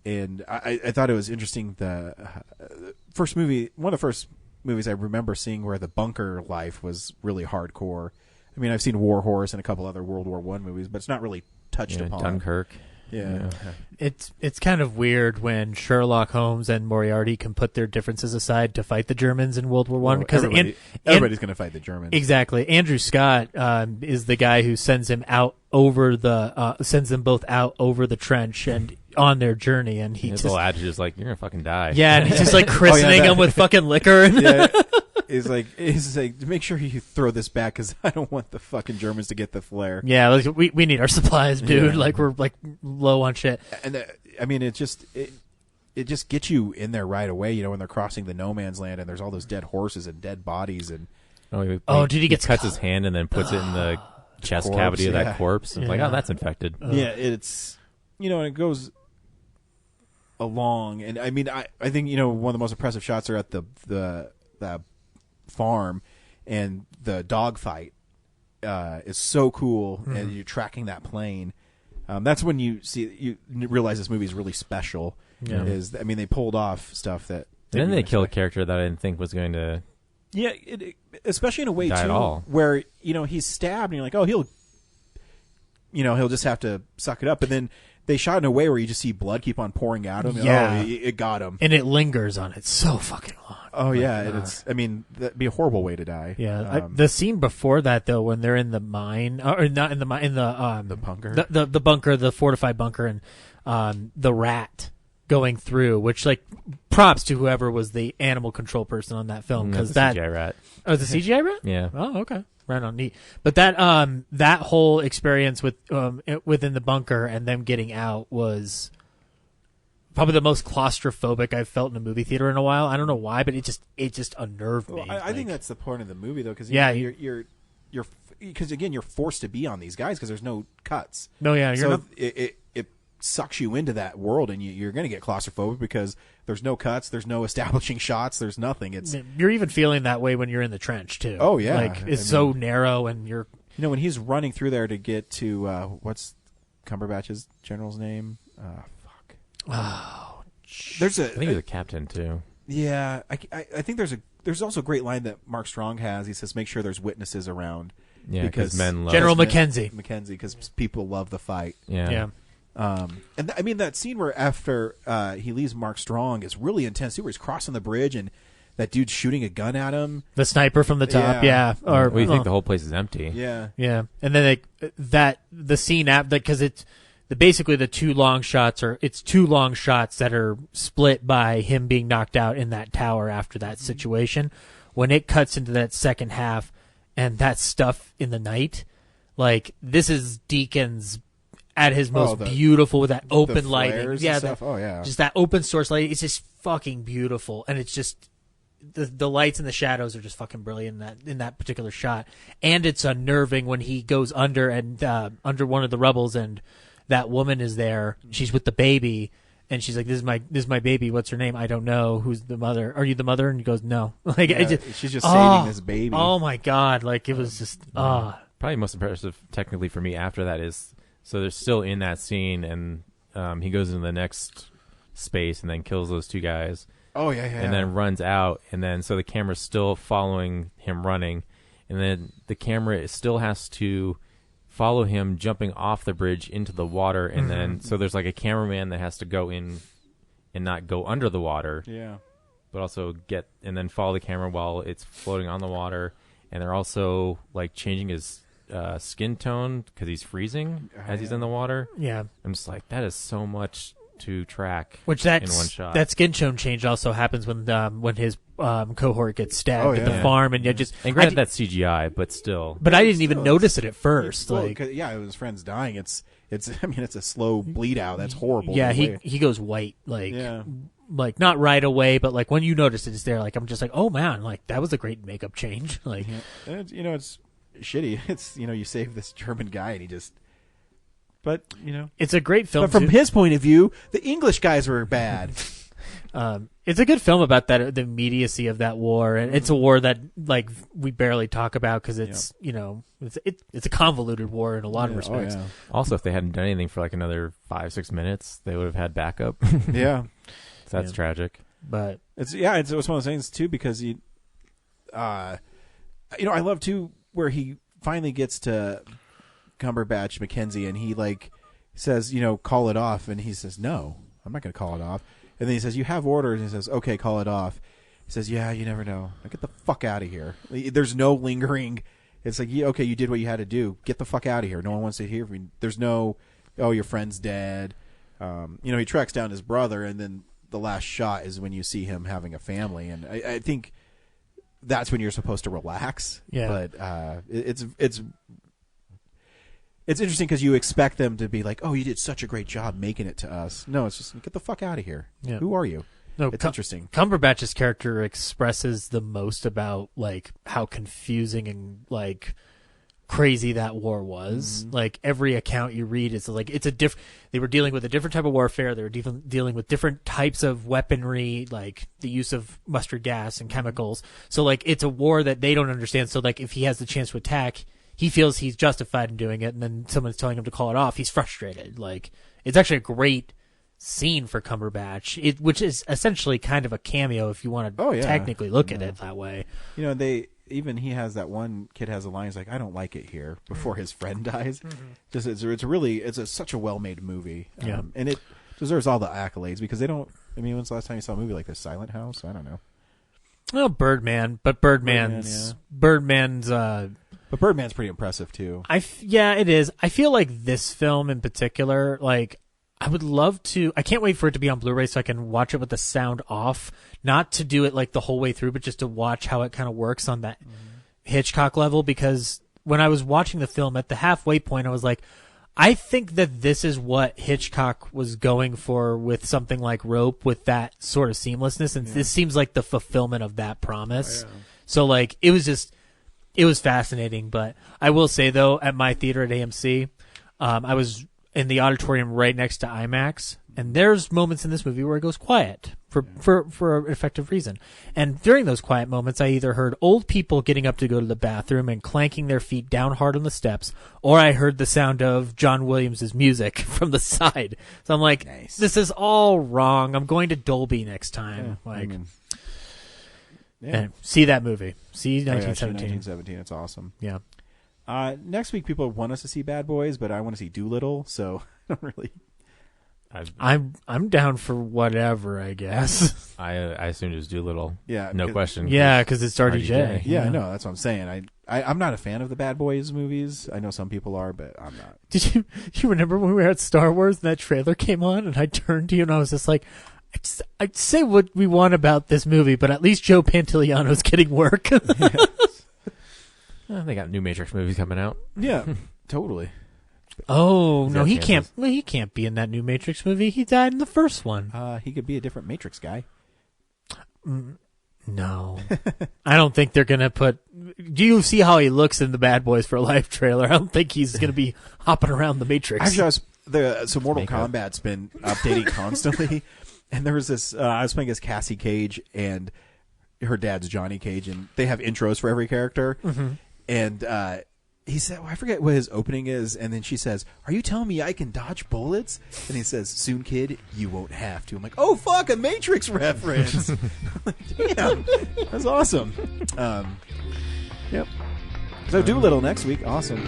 Speaker 6: And I thought it was interesting. The first movie, one of the first movies I remember seeing where the bunker life was really hardcore. I mean, I've seen War Horse and a couple other World War I movies, but it's not really touched upon.
Speaker 5: Dunkirk.
Speaker 6: Yeah.
Speaker 7: It's kind of weird when Sherlock Holmes and Moriarty can put their differences aside to fight the Germans in World War I. Because
Speaker 6: everybody's going to fight the Germans.
Speaker 7: Exactly. Andrew Scott is the guy who sends him out over sends them both out over the trench and on their journey, and
Speaker 5: his little adage is like, "You're gonna fucking die."
Speaker 7: Yeah, and he's just like christening them with fucking liquor.
Speaker 6: Yeah. He's like, make sure you throw this back because I don't want the fucking Germans to get the flare.
Speaker 7: Yeah, like, we need our supplies, dude. Yeah. Like, we're like low on shit.
Speaker 6: And I mean, it just gets you in there right away. When they're crossing the no man's land and there's all those dead horses and dead bodies and
Speaker 7: did he
Speaker 5: cuts his hand and then puts it in the chest cavity of that corpse? It's like, oh, that's infected.
Speaker 6: Yeah, it's and it goes along, and I mean, I think one of the most impressive shots are at the farm, and the dogfight is so cool, and you're tracking that plane. That's when you realize this movie is really special.
Speaker 7: Yeah.
Speaker 6: They pulled off stuff that.
Speaker 5: And then they kill a character that I didn't think was going to.
Speaker 6: Yeah, especially in a way
Speaker 5: die
Speaker 6: too,
Speaker 5: at all.
Speaker 6: where he's stabbed, and you're like, oh, he'll just have to suck it up, and then they shot in a way where you just see blood keep on pouring out of him.
Speaker 7: Yeah.
Speaker 6: It got him.
Speaker 7: And it lingers on it so fucking long.
Speaker 6: Oh yeah, that'd be a horrible way to die.
Speaker 7: Yeah, the scene before that though, when they're in the mine, or not in the mine, in the
Speaker 6: bunker,
Speaker 7: the bunker, the fortified bunker, and the rat going through, which like props to whoever was the animal control person on that film, because that
Speaker 5: CGI rat.
Speaker 7: Oh, the CGI rat.
Speaker 5: Yeah.
Speaker 7: Oh, okay. Right on, neat. But that whole experience with within the bunker and them getting out was probably the most claustrophobic I've felt in a movie theater in a while. I don't know why, but it just unnerved me.
Speaker 6: I think that's the point of the movie, though, because you're because again you're forced to be on these guys because there's no cuts.
Speaker 7: No, yeah,
Speaker 6: so
Speaker 7: you're not...
Speaker 6: it sucks you into that world, and you're going to get claustrophobic because there's no cuts, there's no establishing shots, there's nothing.
Speaker 7: You're even feeling that way when you're in the trench too.
Speaker 6: Oh yeah,
Speaker 7: like it's so narrow, and you're
Speaker 6: when he's running through there to get to what's Cumberbatch's general's name?
Speaker 7: Oh,
Speaker 5: I think he's a captain too.
Speaker 6: Yeah, I think there's also a great line that Mark Strong has. He says, "Make sure there's witnesses around."
Speaker 5: Yeah, because men love
Speaker 7: General Mackenzie,
Speaker 6: because people love the fight.
Speaker 7: Yeah.
Speaker 6: And I mean that scene where after he leaves Mark Strong is really intense too, where he's crossing the bridge and that dude's shooting a gun at him.
Speaker 7: The sniper from the top, yeah. Or
Speaker 5: you think the whole place is empty?
Speaker 6: Yeah,
Speaker 7: yeah. And then the scene because it's basically the two long shots that are split by him being knocked out in that tower after that situation. When it cuts into that second half and that stuff in the night, like this is Deakins at his most beautiful with that open lighting. Yeah, just that open source lighting. It's just fucking beautiful, and it's just the lights and the shadows are just fucking brilliant in that particular shot. And it's unnerving when he goes under under one of the rubbles, and that woman is there. She's with the baby, and she's like, "This is my baby. What's her name? I don't know. Who's the mother? Are you the mother?" And he goes, "No." Like
Speaker 6: she's just saving this baby.
Speaker 7: Oh my god! Like it was just
Speaker 5: Probably most impressive technically for me after that is. So they're still in that scene, and he goes into the next space and then kills those two guys.
Speaker 6: Oh, yeah.
Speaker 5: And then runs out, and then so the camera's still following him running, and then the camera still has to follow him jumping off the bridge into the water, and then so there's like a cameraman that has to go in and not go under the water.
Speaker 6: Yeah.
Speaker 5: But also and then follow the camera while it's floating on the water, and they're also like changing his skin tone because he's freezing as he's in the water.
Speaker 7: Yeah,
Speaker 5: I'm just like, that is so much to track.
Speaker 7: Which
Speaker 5: in one shot.
Speaker 7: That skin tone change also happens when his cohort gets stabbed at the farm, and
Speaker 5: granted that's CGI, but still.
Speaker 7: But I didn't even notice it at first.
Speaker 6: His friend's dying. It's a slow bleed out. That's horrible.
Speaker 7: Yeah, he goes white like not right away, but like when you notice it's there, like I'm just like, oh man, like that was a great makeup change. Like
Speaker 6: it's shitty. It's you save this German guy and he just. But
Speaker 7: it's a great film.
Speaker 6: But from his point of view, the English guys were bad.
Speaker 7: It's a good film about the immediacy of that war, and it's a war that like we barely talk about because it's it's a convoluted war in a lot of respects.
Speaker 6: Oh, yeah.
Speaker 5: Also, if they hadn't done anything for like another 5-6 minutes, they would have had backup.
Speaker 6: Yeah,
Speaker 5: so that's tragic.
Speaker 7: But
Speaker 6: it's one of those things too because I love too where he finally gets to Cumberbatch Mackenzie and he like says call it off, and he says no, I'm not going to call it off. And then he says, you have orders. And he says, okay, call it off. He says, yeah, you never know. Like, get the fuck out of here. There's no lingering. It's like, okay, you did what you had to do. Get the fuck out of here. No one wants to hear from you. There's no, oh, your friend's dead. He tracks down his brother, and then the last shot is when you see him having a family. And I think that's when you're supposed to relax.
Speaker 7: Yeah.
Speaker 6: But it's interesting because you expect them to be like, oh, you did such a great job making it to us. No, it's just, get the fuck out of here.
Speaker 7: Yeah.
Speaker 6: Who are you?
Speaker 7: No,
Speaker 6: it's interesting.
Speaker 7: Cumberbatch's character expresses the most about like how confusing and like crazy that war was. Mm-hmm. Like every account you read is like they were dealing with a different type of warfare. They were dealing with different types of weaponry, like the use of mustard gas and chemicals. So like it's a war that they don't understand. So like if he has the chance to attack, he feels he's justified in doing it, and then someone's telling him to call it off. He's frustrated. Like it's actually a great scene for Cumberbatch, which is essentially kind of a cameo if you want to technically look at it that way.
Speaker 6: You know, he has that one kid has a line. He's like, "I don't like it here," before his friend dies. Just it's such a well-made movie. And it deserves all the accolades because they don't. I mean, when's the last time you saw a movie like this? Silent House? I don't know.
Speaker 7: Well, Birdman's
Speaker 6: But Birdman's pretty impressive too.
Speaker 7: It is. I feel like this film in particular, like, I would love to. I can't wait for it to be on Blu-ray so I can watch it with the sound off. Not to do it like the whole way through, but just to watch how it kind of works on that Hitchcock level. Because when I was watching the film at the halfway point, I was like, I think that this is what Hitchcock was going for with something like Rope, with that sort of seamlessness, and this seems like the fulfillment of that promise. So, like, it was fascinating. But I will say, though, at my theater at AMC, I was in the auditorium right next to IMAX, and there's moments in this movie where it goes quiet for an effective reason. And during those quiet moments, I either heard old people getting up to go to the bathroom and clanking their feet down hard on the steps, or I heard the sound of John Williams' music from the side. So I'm like, This is all wrong. I'm going to Dolby next time. And see that movie. See 1917.
Speaker 6: 1917. It's awesome.
Speaker 7: Yeah.
Speaker 6: Next week, people want us to see Bad Boys, but I want to see Doolittle, so I don't really.
Speaker 7: I'm down for whatever, I guess.
Speaker 5: I assumed it was Doolittle.
Speaker 6: Yeah,
Speaker 5: no question.
Speaker 7: Yeah, because it's RDJ.
Speaker 6: Yeah, I know. That's what I'm saying. I'm not a fan of the Bad Boys movies. I know some people are, but I'm not.
Speaker 7: Did you remember when we were at Star Wars and that trailer came on, and I turned to you and I was just like, I'd say what we want about this movie, but at least Joe Pantoliano's getting work.
Speaker 5: They got new Matrix movies coming out.
Speaker 6: Yeah, totally.
Speaker 7: Oh no, he can't. Well, he can't be in that new Matrix movie. He died in the first one.
Speaker 6: He could be a different Matrix guy.
Speaker 7: No, I don't think they're gonna put. Do you see how he looks in the Bad Boys for Life trailer? I don't think he's gonna be hopping around the Matrix.
Speaker 6: Actually, so Mortal Kombat's been updating constantly, and there was this. I was playing as Cassie Cage, and her dad's Johnny Cage, and they have intros for every character, and. He said, I forget what his opening is, and then she says, "Are you telling me I can dodge bullets?" And he says, "Soon, kid, you won't have to." I'm like, "Oh, fuck, a Matrix reference." Like, damn, that's awesome. Yep. So Doolittle next week. Awesome.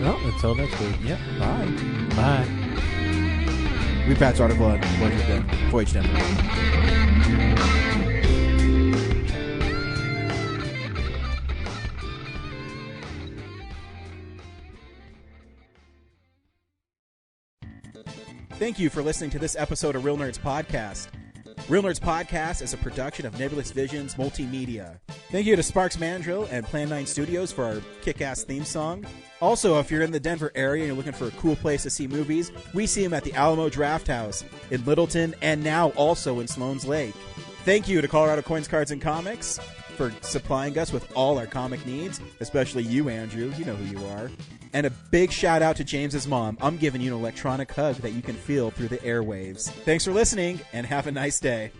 Speaker 7: Well, until next week.
Speaker 6: Yep. Bye.
Speaker 7: Bye.
Speaker 6: Read Pat's article on Voyage Denver. Thank you for listening to this episode of Real Nerds Podcast. Real Nerds Podcast is a production of Nebulous Visions Multimedia. Thank you to Sparks Mandrill and Plan 9 Studios for our kick-ass theme song. Also, if you're in the Denver area and you're looking for a cool place to see movies, we see them at the Alamo Drafthouse in Littleton and now also in Sloan's Lake. Thank you to Colorado Coins, Cards, and Comics for supplying us with all our comic needs, especially you, Andrew. You know who you are. And a big shout out to James's mom. I'm giving you an electronic hug that you can feel through the airwaves. Thanks for listening, and have a nice day.